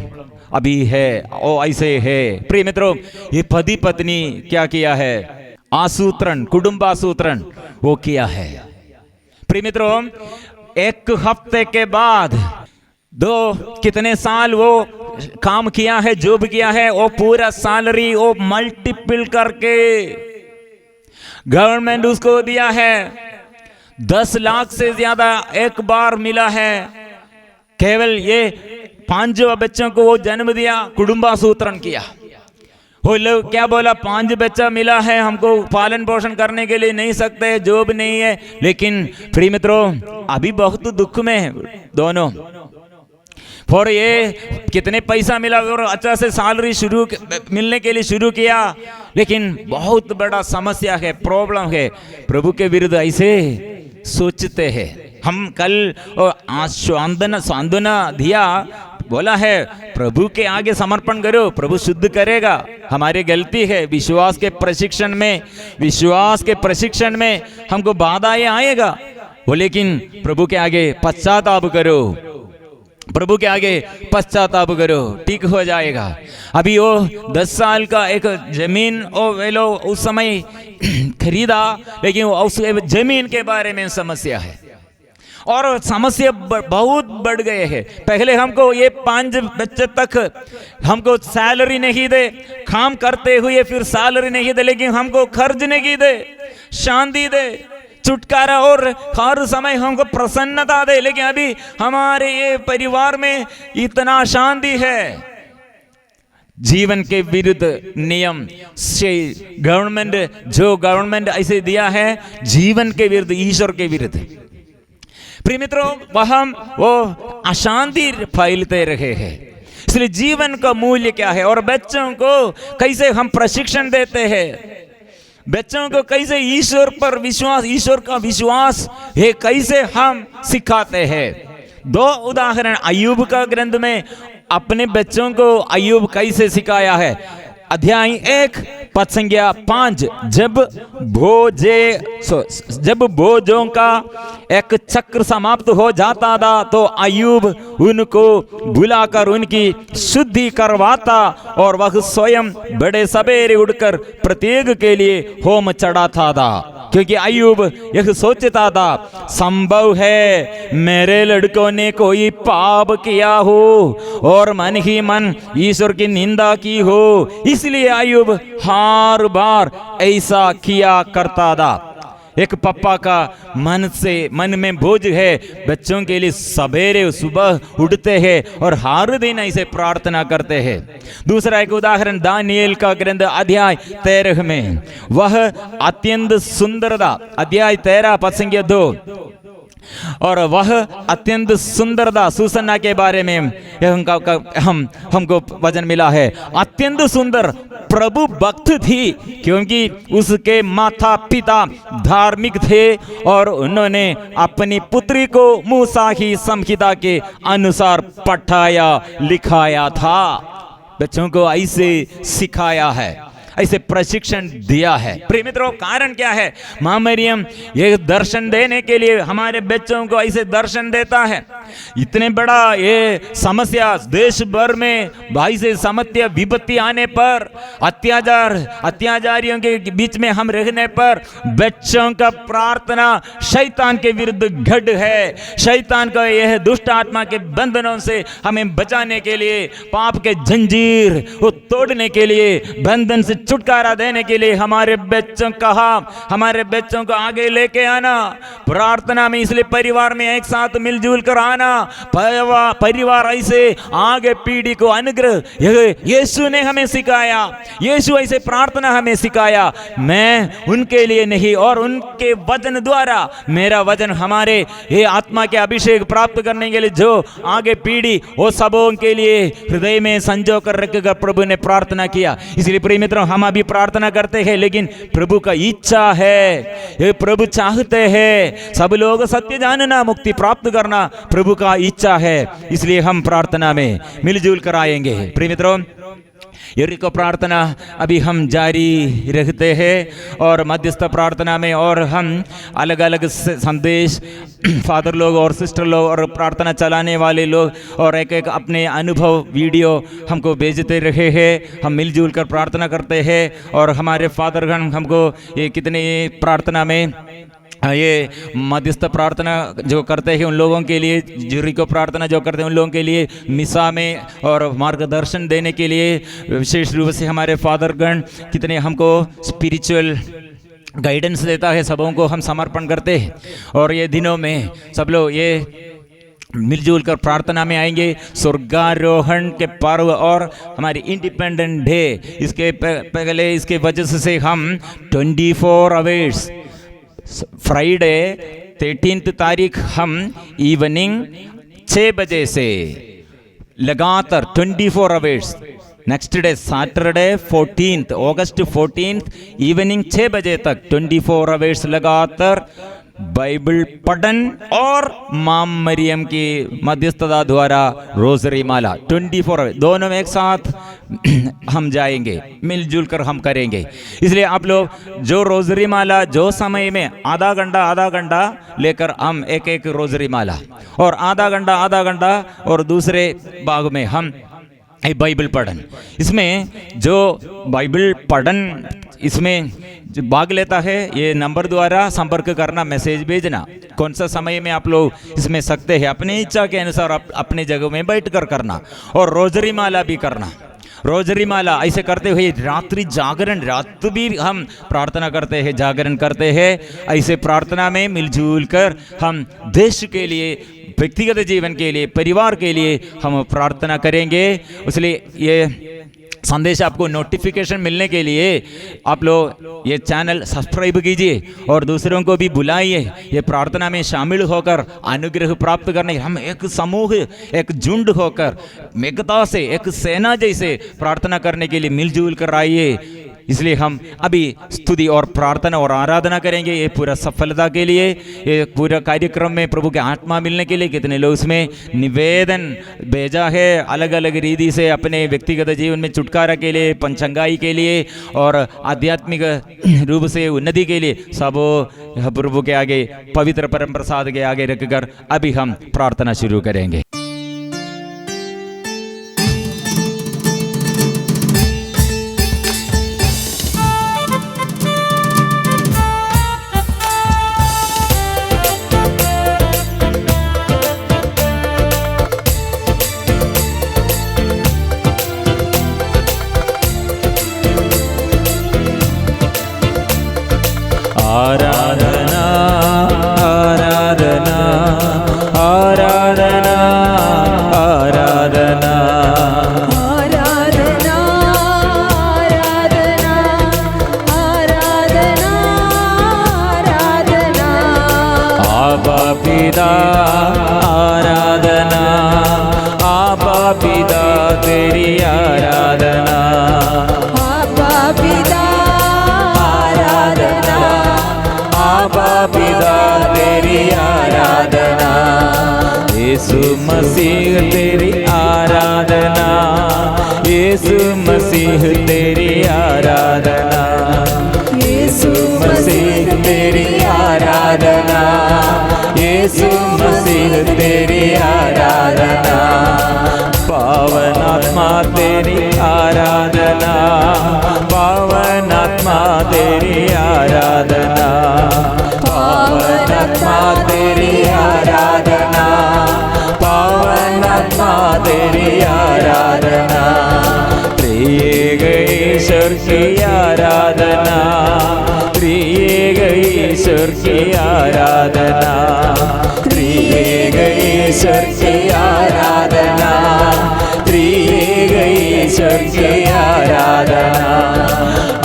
S1: अभी है, ओ ऐसे है। प्रिय मित्रों, ये पति पत्नी क्या किया है, आसूत्रण, कुटुंब आसूत्रण वो किया है। प्रिय मित्रों, 1 हफ्ते के बाद कितने साल वो काम किया है, जॉब किया है, वो पूरा सैलरी वो मल्टीपल करके गवर्नमेंट उसको दिया है। 10 लाख से ज्यादा एक बार मिला है। केवल ये 5 बच्चों को वो जन्म दिया, कुटुंबासूत्रण किया, वो लोग क्या बोला, 5 बच्चा मिला है हमको, पालन पोषण करने के लिए नहीं सकते, जॉब नहीं है। लेकिन प्रिय मित्रों, अभी बहुत दुख में है दोनों। और ये कितने पैसा मिला और अच्छा से सैलरी शुरू मिलने के लिए शुरू किया, लेकिन बहुत बड़ा समस्या है, प्रॉब्लम है। प्रभु के विरुद्ध ऐसे सोचते हैं। हम कल सांत्वना दिया, बोला है प्रभु के आगे समर्पण करो, प्रभु शुद्ध करेगा। हमारी गलती है, विश्वास के प्रशिक्षण में हमको बाधाएं आएगा वो, लेकिन प्रभु के आगे पश्चाताप करो, प्रभु के आगे पश्चाताप करो, ठीक हो जाएगा। अभी वो 10 साल का एक जमीन वे लोग उस समय खरीदा, लेकिन उस जमीन के बारे में समस्या है और समस्या बहुत बढ़ गए हैं। पहले हमको ये 5 बच्चे तक हमको सैलरी नहीं दे, काम करते हुए फिर सैलरी नहीं दे, लेकिन हमको खर्च नहीं दे, शांति दे, छुटकारा और हर समय हमको प्रसन्नता दे। लेकिन अभी हमारे ये परिवार में इतना शांति है। जीवन के विरुद्ध नियम से गवर्नमेंट ऐसे दिया है, जीवन के विरुद्ध, ईश्वर के विरुद्ध। प्रिय मित्रों, वो अशांति फैलते रहे हैं। इसलिए जीवन का मूल्य क्या है और बच्चों को कैसे हम प्रशिक्षण देते हैं, बच्चों को कैसे ईश्वर पर विश्वास, ईश्वर का विश्वास है कैसे हम सिखाते हैं। 2 उदाहरण अय्यूब का ग्रंथ में अपने बच्चों को अय्यूब कैसे सिखाया है। अध्याय 1 पद संख्या 5, जब भोजों का एक चक्र समाप्त हो जाता था तो अय्यूब उनको बुलाकर उनकी शुद्धि करवाता और वह स्वयं बड़े सवेरे उठकर प्रत्येक के लिए होम चढ़ाता था, क्योंकि अय्यूब यह सोचता था संभव है मेरे लड़कों ने कोई पाप किया हो और मन ही मन ईश्वर की निंदा की हो, इसलिए अय्यूब हर बार ऐसा किया करता था। एक पापा का मन में बोझ है, बच्चों के लिए सवेरे सुबह उठते हैं और हर दिन ऐसे प्रार्थना करते हैं। दूसरा एक उदाहरण दानियेल का ग्रंथ अध्याय 13 में, वह अत्यंत सुंदर था। अध्याय 13 पद संख्या 2, और वह अत्यंत सुंदर था। सुसन्ना के बारे में हमको वचन मिला है, अत्यंत सुंदर प्रभु भक्त थी, क्योंकि उसके माता पिता धार्मिक थे और उन्होंने अपनी पुत्री को मूसा की संहिता के अनुसार पढ़ाया लिखाया था। बच्चों को ऐसे सिखाया है, ऐसे प्रशिक्षण दिया है। प्रिय मित्रों, कारण क्या है? मां मरियम ये दर्शन देने के लिए हमारे बच्चों को ऐसे दर्शन देता है। इतने बड़ा ये समस्या देश भर में भाई से समस्या विपत्ति आने पर, अत्याचारियों के बीच में हम रहने पर बच्चों का प्रार्थना शैतान के विरुद्ध गढ़ है। शैतान का यह दुष्ट आत्मा के बंधनों से हमें बचाने के लिए, पाप के जंजीर को तोड़ने के लिए, बंधन से छुटकारा देने के लिए हमारे बच्चों को आगे लेके आना प्रार्थना में। इसलिए परिवार में एक साथ मिलजुल कर आना, परिवार ऐसे आगे पीढ़ी को अनुग्रह, यीशु ने हमें सिखाया, यीशु ऐसे प्रार्थना हमें सिखाया। मैं उनके लिए नहीं और उनके वचन द्वारा, मेरा वचन हमारे ये आत्मा के अभिषेक प्राप्त करने के लिए जो आगे पीढ़ी, वो सबों के लिए हृदय में संजो कर रखकर प्रभु ने प्रार्थना किया। इसलिए प्रिय मित्रों, हम अभी प्रार्थना करते हैं, लेकिन प्रभु का इच्छा है, ये प्रभु चाहते हैं सब लोग सत्य जानना, मुक्ति प्राप्त करना प्रभु का इच्छा है। इसलिए हम प्रार्थना में मिलजुल कर आएंगे। प्रिय मित्रों, यरीको प्रार्थना अभी हम जारी रखते हैं और मध्यस्थ प्रार्थना में, और हम अलग अलग संदेश फादर लोग और सिस्टर लोग और प्रार्थना चलाने वाले लोग और एक एक अपने अनुभव वीडियो हमको भेजते रहे हैं। हम मिलजुल कर प्रार्थना करते हैं और हमारे फादरगण हमको ये कितने प्रार्थना में ये मध्यस्थ प्रार्थना जो करते हैं उन लोगों के लिए, जूरी को प्रार्थना जो करते हैं उन लोगों के लिए, मिसा में और मार्गदर्शन देने के लिए विशेष रूप से हमारे फादरगण कितने हमको स्पिरिचुअल गाइडेंस देता है, सबों को हम समर्पण करते हैं। और ये दिनों में सब लोग ये मिलजुल कर प्रार्थना में आएंगे। स्वर्गारोहण के पर्व और हमारी इंडिपेंडेंट डे, इसके पहले इसके वजह से हम 24 आवर्स फ्राइडे 13 तारीख हम इवनिंग 6 बजे से लगातार 24 आवर्स, नेक्स्ट डे सैटरडे 14 अगस्त 14 इवनिंग 6 बजे तक 24 आवर्स लगातार बाइबल पठन और मां मरियम की मध्यस्थता द्वारा रोजरी माला 24 दोनों में एक साथ हम जाएंगे, मिलजुल कर हम करेंगे। इसलिए आप लोग जो रोजरी माला जो समय में आधा घंटा लेकर हम एक एक रोजरी माला और आधा घंटा और दूसरे भाग में हम बाइबल पठन, इसमें जो बाइबल पठन इसमें जो भाग लेता है ये नंबर द्वारा संपर्क करना, मैसेज भेजना, कौन सा समय में आप लोग इसमें सकते हैं अपनी इच्छा के अनुसार अपने जगह में बैठ कर करना और रोजरी माला भी करना। रोजरी माला ऐसे करते हुए रात्रि जागरण, रात भी हम प्रार्थना करते हैं, जागरण करते हैं। ऐसे प्रार्थना में मिलजुल कर हम देश के लिए, व्यक्तिगत जीवन के लिए, परिवार के लिए हम प्रार्थना करेंगे। इसलिए ये संदेश आपको नोटिफिकेशन मिलने के लिए आप लोग ये चैनल सब्सक्राइब कीजिए और दूसरों को भी बुलाइए, ये प्रार्थना में शामिल होकर अनुग्रह प्राप्त करने। हम एक समूह, एक झुंड होकर मेघता से एक सेना जैसे प्रार्थना करने के लिए मिलजुल कर आइए। इसलिए हम अभी स्तुति और प्रार्थना और आराधना करेंगे। ये पूरा सफलता के लिए, ये पूरा कार्यक्रम में प्रभु के आत्मा मिलने के लिए कितने लोग इसमें निवेदन भेजा है अलग अलग रीति से, अपने व्यक्तिगत जीवन में छुटकारा के लिए, पंचंगाई के लिए और आध्यात्मिक रूप से उन्नति के लिए सब प्रभु के आगे, पवित्र परम प्रसाद के आगे रखकर अभी हम प्रार्थना शुरू करेंगे। आराधना आराधना आराधना आराधना
S2: आराधना आराधना आराधना आराधना
S1: आबा पिता आराधना, आबा पिता तेरी आराधना,
S2: आबा पिता आराधना,
S1: आबा पिता तेरी आराधना, यीशु मसीह तेरी आराधना, यीशु मसीह तेरी आराधना, यीशु मसीह तेरी आराधना, यीशु मसीह तेरी आराधना, पावन आत्मा तेरी आराधना, पावन आत्मा तेरी आराधना, पावन आत्मा तेरी आराधना, पावन आत्मा तेरी आराधना, त्रिएक ईश्वर की आराधना, त्रिएक ईश्वर की आराधना, त्रिएक ईश्वर की आराधना, त्रिएक ईश्वर की आराधना,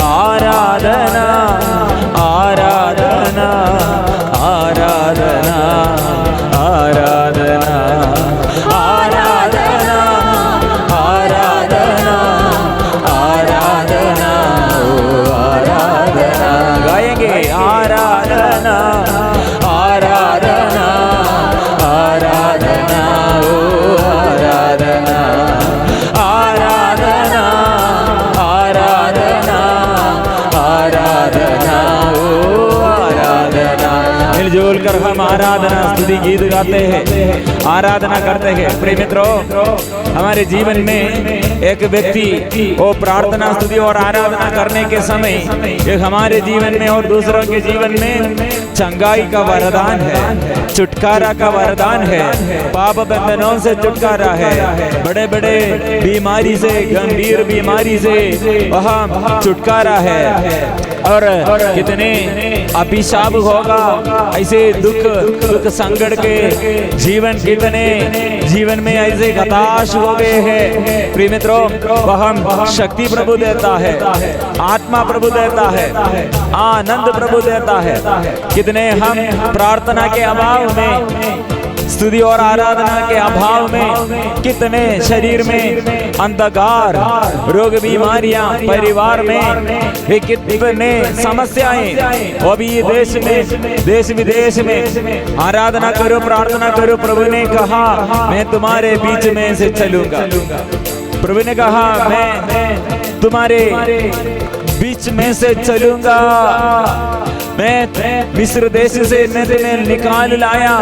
S1: आराधना आराधना आराधना आराधना आराधना आराधना आराधना ओ आराधना गाएंगे। आराधना आराधना आराधना ओ आराधना आराधना आराधना आराधना ओ आराधना। मिलजुल कर हम आराधना स्तुति गीत गाते हैं, आराधना करते हैं। प्रिय मित्रों, हमारे जीवन में एक व्यक्ति वो प्रार्थना स्तुति और आराधना करने के समय एक हमारे जीवन में और दूसरों के जीवन में चंगाई का वरदान है, छुटकारा का वरदान है, पाप बंधनों से छुटकारा है, बड़े बड़े बीमारी से, गंभीर बीमारी से वहाँ छुटकारा है। और कितने अभिशाप होगा, ऐसे दुख संकट के जीवन, कितने जीवन में ऐसे हताश हो गए हैं। प्रिय मित्रों, वह शक्ति प्रभु देता है, आत्मा प्रभु देता है, आनंद प्रभु देता है। कितने हम प्रार्थना के अभाव में, स्तुति और आराधना के अभाव में, कितने शरीर में अंधकार, रोग, बीमारियां, परिवार में कितने समस्याएं, वो भी देश में, देश विदेश में। आराधना करो, प्रार्थना करो। प्रभु ने कहा मैं तुम्हारे बीच में से चलूंगा। प्रभु ने कहा मैं तुम्हारे बीच में से चलूंगा। मैं मिस्र देश से मैं तुम्हें निकाल लाया,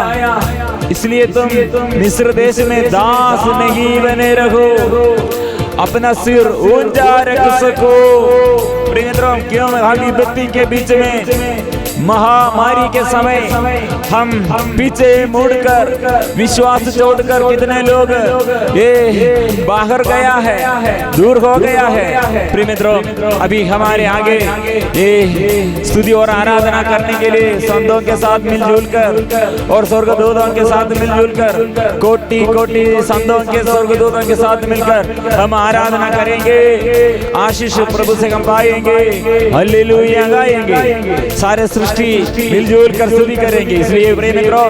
S1: इसलिए तुम मिस्र देश में दास नहीं बने रहो, अपना सिर ऊंचा रख सको। प्रिय मित्रों, क्यों हम विपत्ति के बीच में, महामारी के समय हम पीछे मुड़कर, विश्वास छोड़कर, कितने लोग ये बाहर गया है, दूर हो गया है। प्रिय मित्रों, अभी हमारे आगे ये स्तुति और आराधना करने के लिए संतों के साथ मिलजुल कर और स्वर्गदूतों के साथ मिलजुल कर, कोटि कोटि संतों के, स्वर्गदूतों के साथ मिलकर हम आराधना करेंगे, आशीष प्रभु से हम पाएंगे, हालेलुया गाएंगे, सारे सृष्टि मिलजुल कर स्तुति करेंगे। इसलिए प्रिय मित्रों,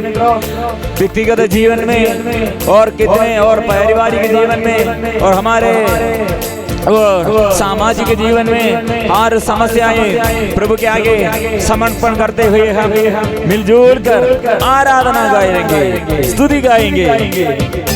S1: व्यक्तिगत जीवन में और कितने और पारिवारिक जीवन में और हमारे और सामाजिक जीवन में हर समस्याएं प्रभु के आगे समर्पण करते हुए हम मिलजुल कर आराधना गाएंगे, स्तुति गाएंगे।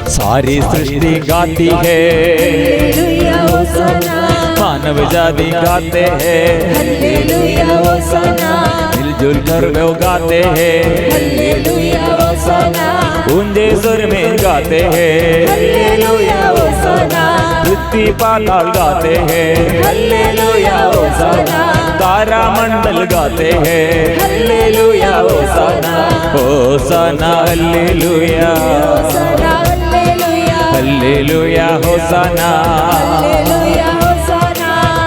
S1: सारी सृष्टि गाती है, मानव जाति गाते हैं, मिलजुल कर वो गाते हैं, ऊंचे सुर में गाते हैं, पृथ्वी पाताल गाते हैं, तारा मंडल गाते हैं, hallelujah hosanna, hosanna hallelujah, hallelujah hosanna,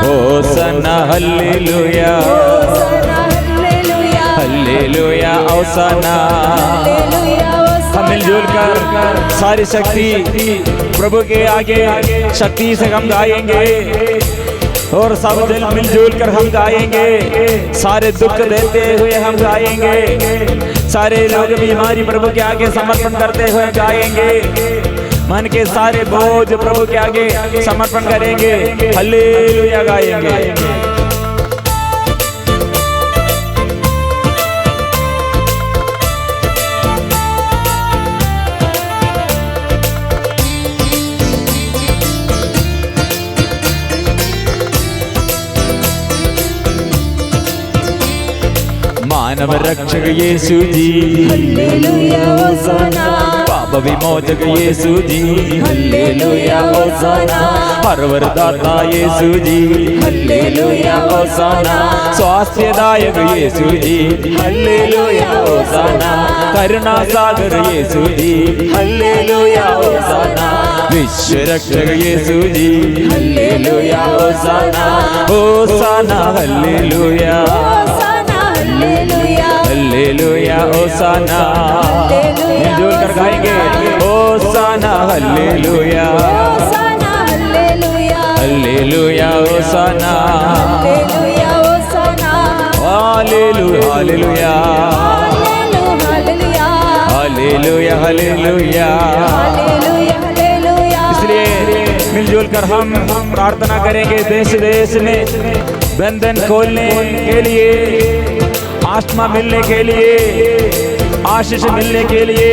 S1: hosanna hallelujah, hallelujah hosanna. हम मिलजुल कर सारी शक्ति प्रभु के आगे शक्ति से हम गाएंगे और सब जन मिलजुल कर हम गाएंगे, सारे दुख देते हुए हम गाएंगे, सारे लोग बीमारी प्रभु के आगे समर्पण करते हुए गाएंगे, मन के सारे बोझ प्रभु के आगे समर्पण करेंगे, हालेलुया गाएंगे। मानव रक्षक यीशु जी,
S2: हालेलुया होसाना,
S1: पाप विमोचक यीशु जी,
S2: हालेलुया होसाना,
S1: हर वरदाता यीशु जी,
S2: हालेलुया होसाना,
S1: स्वास्थ्यदायक यीशु जी,
S2: हालेलुया होसाना,
S1: करुणा सागर यीशु जी,
S2: हालेलुया होसाना,
S1: विश्व रक्षक Yeshu ji,
S2: hallelujah hosanna,
S1: hosanna hallelujah,
S2: hallelujah,
S1: hallelujah hosanna. मिलजुल कर गाएंगे, hosanna hallelujah,
S2: hosanna hallelujah,
S1: hallelujah hosanna,
S2: hallelujah hosanna,
S1: hallelujah hallelujah,
S2: hallelujah,
S1: hallelujah hallelujah.
S2: Hallelujah, hallelujah.
S1: इसलिए मिलजुल कर हम प्रार्थना करेंगे, देश देश में बंधन खोलने के लिए, आत्मा मिलने के लिए, आशीष मिलने के लिए,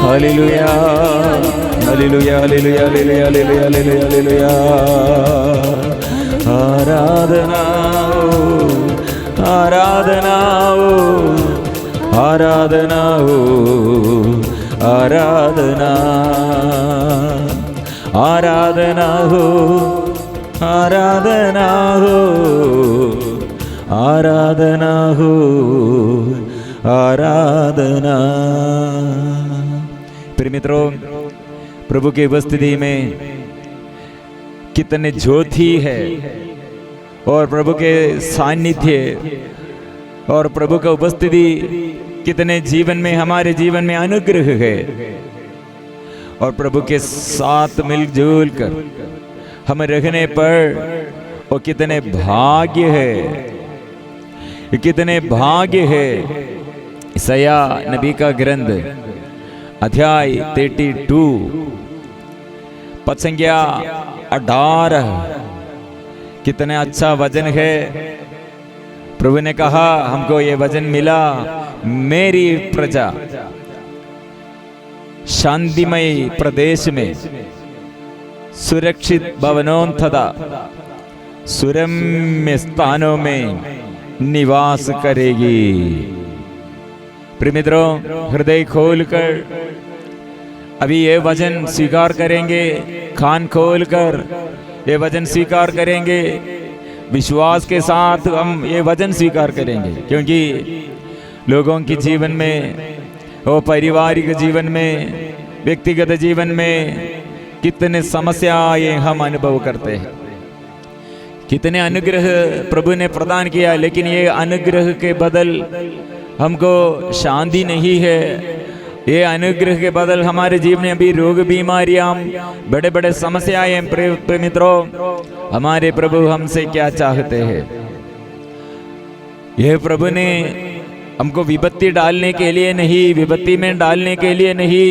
S1: hallelujah hallelujah hallelujah hallelujah hallelujah hallelujah hallelujah आराधना आराधना आराधना आराधना आराधना हो आराधना हो आराधना हो आराधना। प्रिय मित्रों, प्रभु की उपस्थिति में कितने ज्योति है और प्रभु के सानिध्य और प्रभु का उपस्थिति कितने जीवन में, हमारे जीवन में अनुग्रह है। और प्रभु के साथ मिलजुल कर हम रहने पर वो कितने भाग्य है, कितने भाग्य है। ईसाया नबी का ग्रंथ अध्याय 32 पद संख्या 18, कितने अच्छा वचन है। प्रभु ने कहा हमको ये वचन मिला, मेरी प्रजा शांतिमय प्रदेश में सुरक्षित भवनों तथा सुरम्य स्थानों में निवास करेगी। प्रिय मित्रों, हृदय खोलकर अभी ये वचन स्वीकार करेंगे, कान खोलकर ये वचन स्वीकार करेंगे, विश्वास के साथ हम ये वचन स्वीकार करेंगे। क्योंकि लोगों के जीवन में, वो पारिवारिक जीवन में, व्यक्तिगत जीवन में कितने समस्याएं हम अनुभव करते हैं, कितने अनुग्रह प्रभु ने प्रदान किया, लेकिन ये अनुग्रह के बदल हमको शांति नहीं है। ये अनुग्रह के बदल हमारे जीवन में अभी रोग बीमारियां, बड़े बड़े समस्याएं। प्रिय मित्रों, हमारे प्रभु हमसे क्या चाहते हैं? यह प्रभु ने हमको विपत्ति डालने के लिए नहीं, विपत्ति में डालने के लिए नहीं,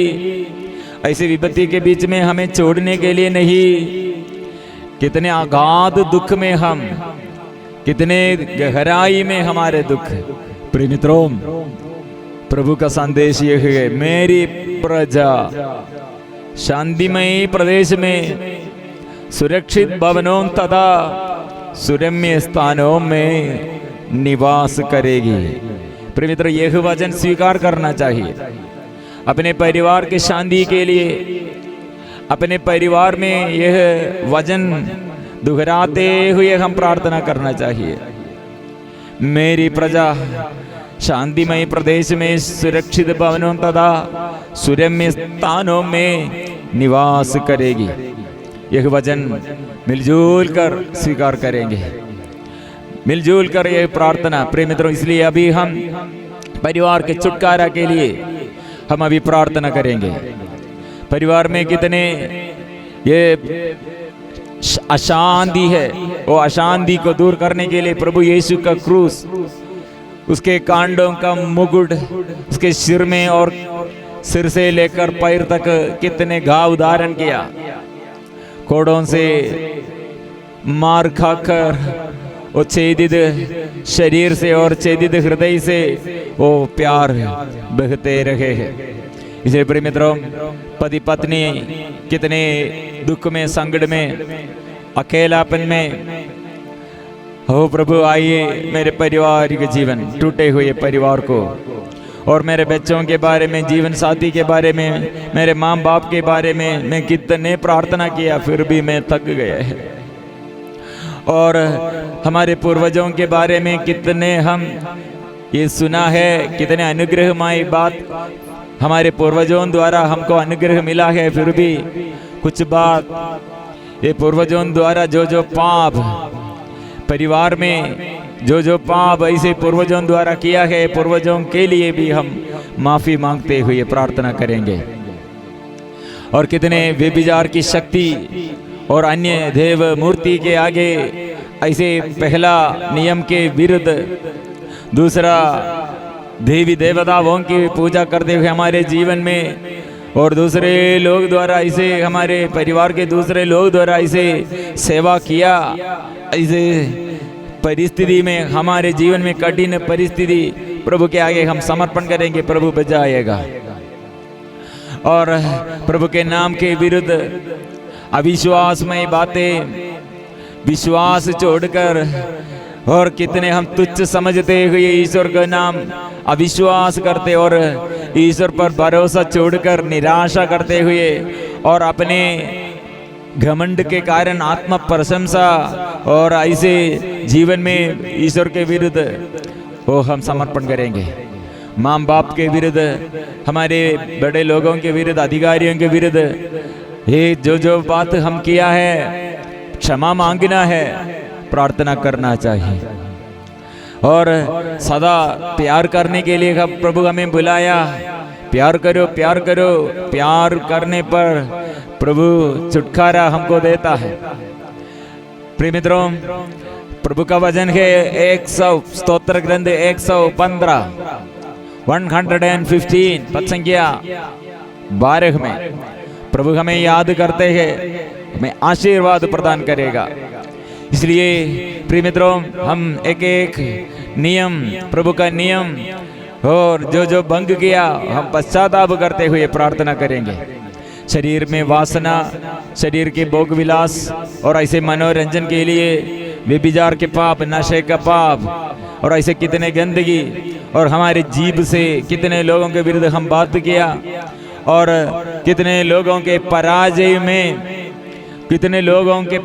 S1: ऐसे विपत्ति के बीच में हमें छोड़ने के लिए नहीं। कितने अगाध दुख में हम, कितने गहराई में हमारे दुख। प्रिय मित्रों, प्रभु का संदेश यह है, मेरी प्रजा शांतिमय प्रदेश में सुरक्षित भवनों तथा सुरम्य स्थानों में निवास करेगी। प्रिय मित्रों, यह वचन स्वीकार करना चाहिए। अपने परिवार की शांति के लिए, अपने परिवार में यह वचन दोहराते हुए हम प्रार्थना करना चाहिए। मेरी प्रजा शांतिमय प्रदेश में सुरक्षित भवनों तथा सुरम्य स्थानों में निवास करेगी। यह वचन मिलजुल कर स्वीकार करेंगे, मिलजुल कर यह प्रार्थना। प्रिय मित्रों, इसलिए अभी हम परिवार के छुटकारा के लिए हम अभी प्रार्थना करेंगे। परिवार में कितने ये अशांति है, वो अशांति को दूर करने के लिए प्रभु यीशु का क्रूस, उसके कांडों का मुकुट उसके सिर में और सिर से लेकर पैर तक कितने घाव धारण किया। कोड़ों से मार खाकर वो छेदित शरीर से और छेदित हृदय से वो प्यार बहते रहे हैं। इसलिए प्रिय मित्रों, पति पत्नी कितने दुख में, संकट में, अकेलापन में हो, प्रभु आइए मेरे परिवार के जीवन, टूटे हुए परिवार को, और मेरे बच्चों के बारे में, जीवन साथी के बारे में, मेरे माँ बाप के बारे में मैं कितने प्रार्थना किया, फिर भी मैं थक गया है। और हमारे पूर्वजों के बारे में कितने हम ये सुना है, कितने अनुग्रहमय बात हमारे पूर्वजों द्वारा हमको अनुग्रह मिला है। फिर भी कुछ बात ये पूर्वजों द्वारा जो पाप परिवार में जो पाप ऐसे पूर्वजों द्वारा किया है, पूर्वजों के लिए भी हम माफी मांगते हुए प्रार्थना करेंगे। और कितने व्यभिचार की शक्ति और अन्य देव मूर्ति के आगे ऐसे पहला नियम के विरुद्ध, दूसरा देवी देवताओं की पूजा करते हुए हमारे जीवन में, और दूसरे लोग द्वारा इसे, हमारे परिवार के दूसरे लोग द्वारा इसे सेवा किया, ऐसे परिस्थिति में, हमारे जीवन में कठिन परिस्थिति, प्रभु के आगे हम समर्पण करेंगे, प्रभु बचाएगा। और प्रभु के नाम के विरुद्ध अविश्वासमय बातें, विश्वास छोड़कर और कितने हम तुच्छ समझते हुए ईश्वर का नाम अविश्वास करते और ईश्वर पर भरोसा छोड़कर निराशा करते हुए और अपने घमंड के कारण आत्म प्रशंसा और ऐसे जीवन में ईश्वर के विरुद्ध वो हम समर्पण करेंगे। माँ बाप के विरुद्ध, हमारे बड़े लोगों के विरुद्ध, अधिकारियों के विरुद्ध ये जो बात हम किया है क्षमा मांगना है, प्रार्थना करना चाहिए और सदा प्यार करने के लिए प्रभु हमें बुलाया। प्यार करो, प्यार करो। प्यार करने पर प्रभु छुटकारा हमको देता है। प्रिय मित्रों, प्रभु का वचन है 100 स्तोत्र ग्रंथ 115 115 पद संख्या 12 में प्रभु हमें याद करते हैं, हमें आशीर्वाद प्रदान करेगा। इसलिए प्रिय मित्रों, हम एक एक नियम, प्रभु का नियम और जो भंग किया हम पश्चाताप करते हुए प्रार्थना करेंगे। शरीर में वासना, शरीर के भोग विलास और ऐसे मनोरंजन के लिए व्यभिचार के पाप, नशे का पाप और ऐसे कितने गंदगी और हमारे जीभ से कितने लोगों के विरुद्ध हम बात किया और कितने लोगों के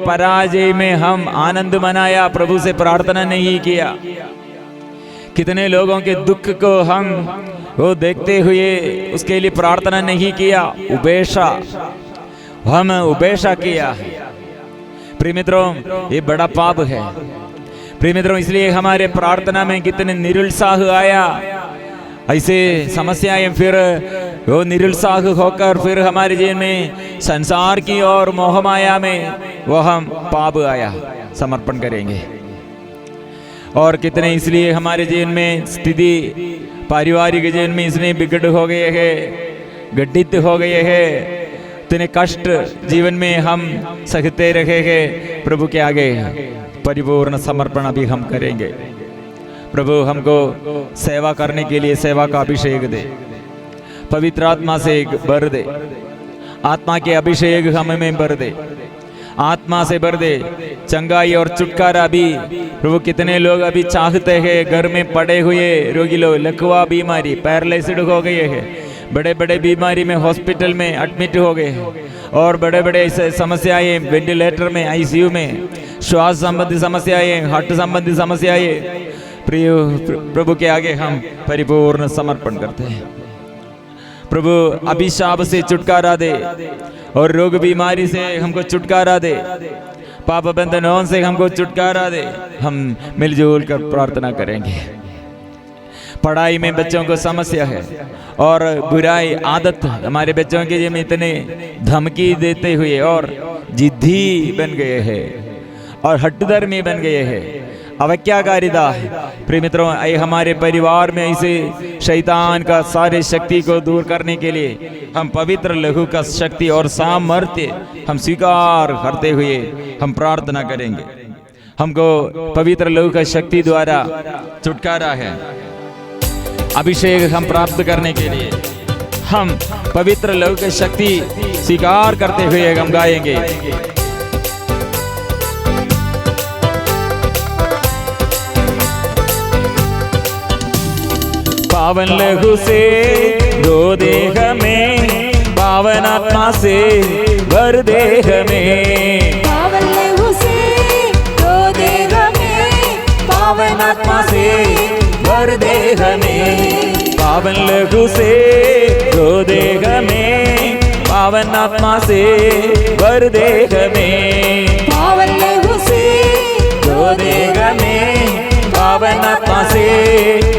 S1: पराजय में हम आनंद मनाया, प्रभु से प्रार्थना नहीं किया। कितने लोगों के दुख को हम वो देखते हुए उसके लिए प्रार्थना नहीं किया, हम उपेक्षा किया है। प्रिय मित्रों, ये बड़ा पाप है। प्रिय मित्रों, इसलिए हमारे प्रार्थना में कितने निरुत्साह आया, ऐसे समस्याएं फिर वो निरुत्साह होकर फिर हमारे जीवन में संसार की और मोहमाया में वो हम पाप आया, समर्पण करेंगे। और कितने इसलिए हमारे जीवन में स्थिति, पारिवारिक जीवन में इसलिए बिगड़ हो गए हैं, गड्ढित हो गए हैं, इतने कष्ट जीवन में हम सहते रहे हैं। प्रभु के आगे परिपूर्ण समर्पण अभी हम करेंगे। प्रभु हमको सेवा करने के लिए सेवा का अभिषेक दे, पवित्र आत्मा से भर दे, आत्मा के अभिषेक हमें भर दे, आत्मा से भर दे। चंगाई और छुटकारा भी प्रभु कितने लोग अभी चाहते हैं, घर में पड़े हुए रोगी लोग, लकवा बीमारी, पैरालिसिड हो गए हैं, बड़े बड़े बीमारी में हॉस्पिटल में एडमिट हो गए हैं और बड़े बड़े समस्याएं वेंटिलेटर में, आईसीयू में, श्वास संबंधी समस्याएं, हार्ट संबंधी समस्याएं। प्रिय प्रभु के आगे हम परिपूर्ण समर्पण करते हैं। प्रभु अभिशाप से छुटकारा दे और रोग बीमारी से हमको छुटकारा दे, पाप बंधनों से हमको छुटकारा दे। हम मिलजुल कर प्रार्थना करेंगे। पढ़ाई में बच्चों को समस्या है और बुराई आदत हमारे बच्चों के जिम्मे इतने धमकी देते हुए और जिद्दी बन गए हैं और हठधर्मी बन गए हैं, अवज्ञाकारिता है। प्रिय मित्रों, हमारे परिवार में ऐसे शैतान का सारे शक्ति को दूर करने के लिए हम पवित्र लहू का शक्ति और सामर्थ्य हम स्वीकार करते हुए हम प्रार्थना करेंगे। हमको पवित्र लहू का शक्ति द्वारा छुटकारा है, अभिषेक हम प्राप्त करने के लिए हम पवित्र लहू की शक्ति स्वीकार करते हुए हम गाएंगे। पावन लहू से दो देह में, पावन आत्मा से भर देह में,
S2: पावन लहू से दो देह में, पावन आत्मा से
S1: भर देह में, पावन लहू से दो देह में, पावन आत्मा से भर देह में,
S2: पावन लहू से
S1: दो देह में, पावन आत्मा से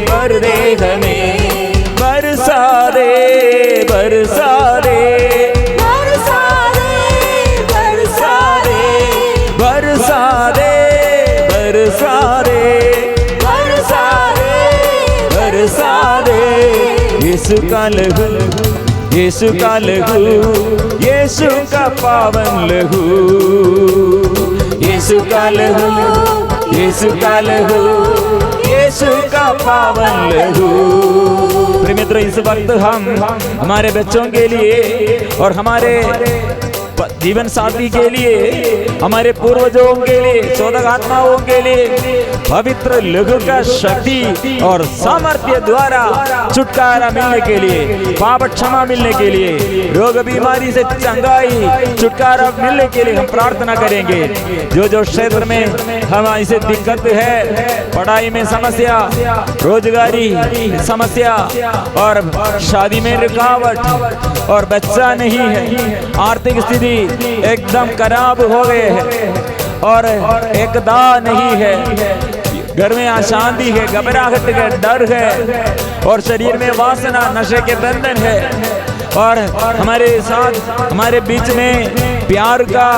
S1: भर देह में। बरसा दे, बरसा दे,
S2: बरसा दे, बरसा दे,
S1: बरसा दे, बरसा दे,
S2: बरसा दे,
S1: बरसा दे। यीशु का लहू, यीशु का लहू, यीशु का पावन लहू, यीशु का लहू, यीशु का लहू, यीशु का पावन लहू। मित्र, इस वक्त हम हमारे बच्चों के लिए और हमारे जीवन साथी के लिए, हमारे पूर्वजों के लिए, शोधक आत्माओं के लिए पवित्र लघु का शक्ति और सामर्थ्य द्वारा छुटकारा मिलने के लिए, पाप क्षमा मिलने के लिए, रोग बीमारी से चंगाई छुटकारा मिलने के लिए हम प्रार्थना करेंगे। जो जो क्षेत्र में हम इसे दिक्कत है, पढ़ाई में समस्या, रोजगारी समस्या और शादी में रुकावट और बच्चा नहीं है, आर्थिक स्थिति एकदम खराब हो गए हैं और एकदा नहीं है, घर में अशांति है, घबराहट है, डर है और शरीर में वासना, नशे के बंधन है और हमारे साथ हमारे बीच में प्यार का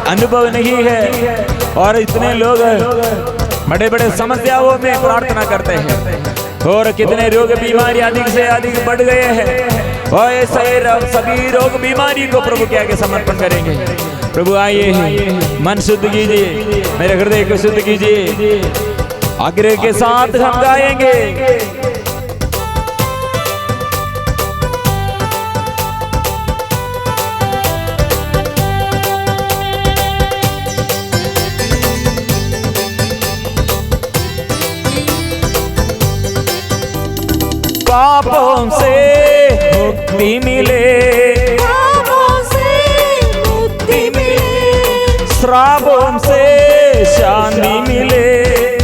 S1: अनुभव नहीं है और इतने लोग बड़े बड़े समस्याओं में प्रार्थना करते हैं और कितने रोग बीमारी अधिक से अधिक बढ़ गए हैं और ऐसे सभी रोग बीमारी को प्रभु के आगे समर्पण करेंगे। प्रभु आइए, मन शुद्ध कीजिए, मेरे हृदय को शुद्ध कीजिए, आग्रह के साथ हम गाएंगे। पापों से मुक्ति मिले,
S2: पापों से मुक्ति मिले,
S1: श्रापों से शांति मिले,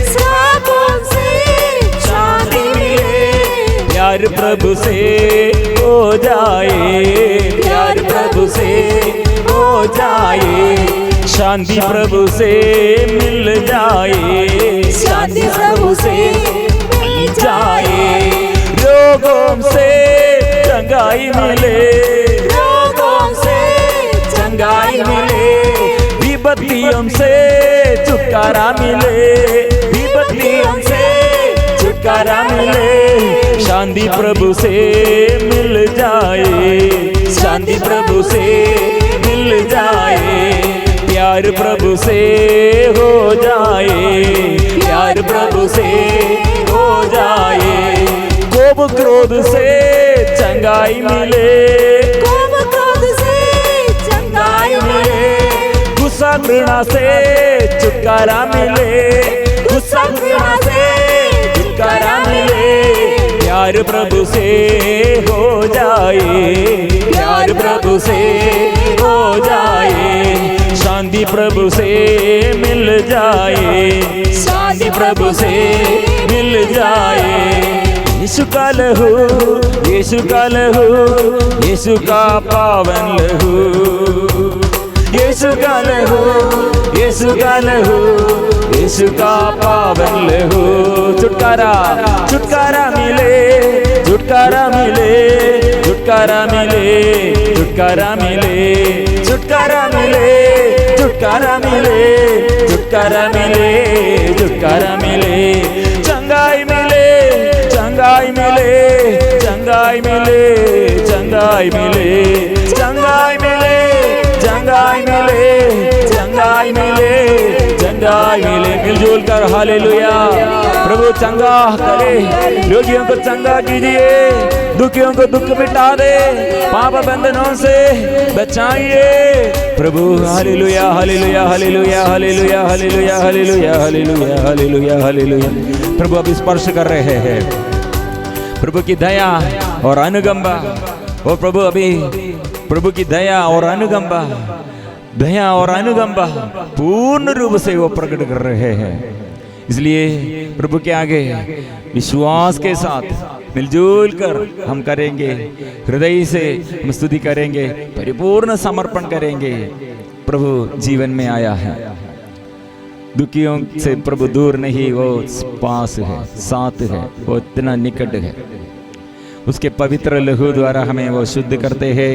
S2: श्रापों से शांति मिले,
S1: प्यार प्रभु से हो जाए, प्यार प्रभु से हो जाए, शांति प्रभु से मिल जाए,
S2: शांति प्रभु से मिल जाए,
S1: रोगों से चंगाई मिले,
S2: रोगों से
S1: चंगाई मिले, विपत्तियों से छुटकारा मिले, विपत्तियों से छुटकारा मिले, शांति प्रभु से मिल जाए, शांति प्रभु से मिल जाए, प्यार प्रभु से हो जाए, प्यार प्रभु से हो जाए, कोप क्रोध से चंगाई मिले,
S2: कोप क्रोध से चंगाई मिले,
S1: गुस्सा घृणा से छुटकारा मिले, गुस्सा घृणा से छुटकारा मिले, प्यार प्रभु से हो जाए, प्यार प्रभु से हो जाए, शांति प्रभु से मिल जाए, शांति प्रभु से मिल जाए। यीशु का लहू, यीशु का लहू, यीशु का पावन लहू, यीशु का लहू, यीशु का लहू, यीशु का पावन लहू, छुटकारा छुटकारा मिले, छुटकारा मिले, छुटकारा मिले, छुटकारा मिले, छुटकारा मिले, छुटकारा मिले, छुटकारा मिले, छुटकारा मिले, चंगाई मिले, चंगाई मिले, चंगाई मिले, चंगाई मिले, चंगाई मिले, चंगाई मिले, चंगाई मिले, चंगाई मिले। मिलजुल कर हालेलुया। प्रभु चंगा करे, रोगियों को चंगा कीजिए, दुखियों को दुख मिटा दे, पाप बंधनों से बचाइए प्रभु। Hallelujah hallelujah hallelujah hallelujah hallelujah hallelujah hallelujah hallelujah hallelujah. प्रभु अब स्पर्श कर रहे हैं, प्रभु की दया और अनुकंपा, ओ प्रभु अभी प्रभु की दया और अनुकंपा, दया और अनुकंपा पूर्ण रूप से वो प्रकट कर रहे हैं। इसलिए प्रभु के आगे विश्वास के साथ मिलजुल कर हम करेंगे, हृदय से हम स्तुति करेंगे, परिपूर्ण समर्पण करेंगे। प्रभु जीवन में आया है, दुखियों से प्रभु दूर नहीं, वो पास है, साथ है, वो इतना निकट है। उसके पवित्र लहू द्वारा हमें वो शुद्ध करते हैं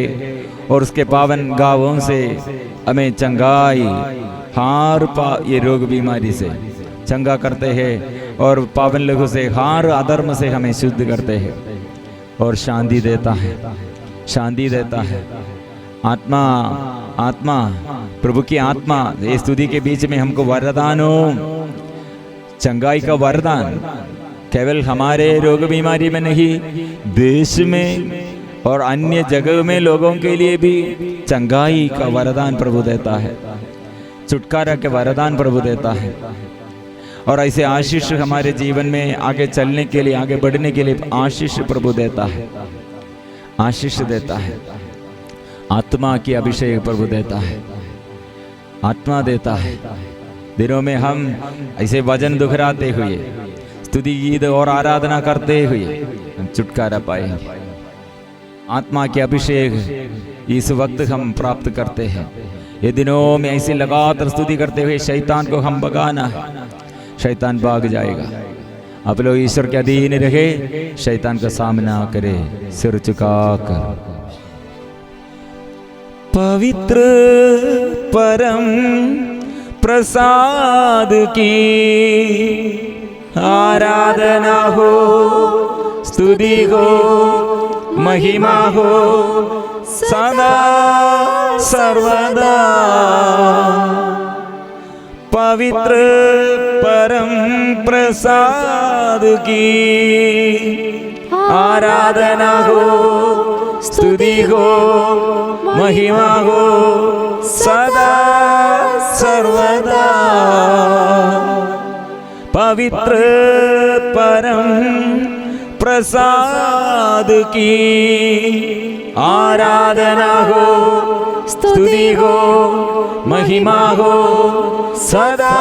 S1: और उसके पावन गावों से हमें चंगाई, हार ये रोग बीमारी से चंगा करते हैं और पावन लहू से हार अधर्म से हमें शुद्ध करते हैं और शांति देता है, शांति देता है। आत्मा आत्मा प्रभु की आत्मा इस स्तुति के बीच में हमको वरदान हो, चंगाई का वरदान, केवल हमारे रोग बीमारी में नहीं, देश में और अन्य जगह में लोगों के लिए भी चंगाई का वरदान प्रभु देता है, छुटकारा के वरदान प्रभु देता है। और ऐसे आशीष हमारे जीवन में आगे चलने के लिए, आगे बढ़ने के लिए आशीष प्रभु देता है, आशीष देता है। आत्मा की अभिषेक प्रभु देता है, आत्मा देता है। दिनों में हम ऐसे वचन दुखराते हुए, स्तुति गीत और आराधना करते हुए हम छुटकारा पाए। आत्मा के अभिषेक इस वक्त हम प्राप्त करते हैं। ये दिनों में ऐसे लगातार स्तुति करते हुए शैतान को हम भगाना है, शैतान भाग जाएगा। आप लोग ईश्वर के अधीन रहे, शैतान का सामना करे सिर झुकाकर। पवित्र परम प्रसाद की आराधना हो, स्तुति हो, महिमा हो सदा सर्वदा। पवित्र परम प्रसाद की आराधना हो, स्तुति हो, महिमा हो सदा सर्वदा। पवित्र परम प्रसाद की आराधना हो, स्तुति हो, महिमा हो सदा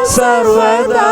S1: सर्वदा।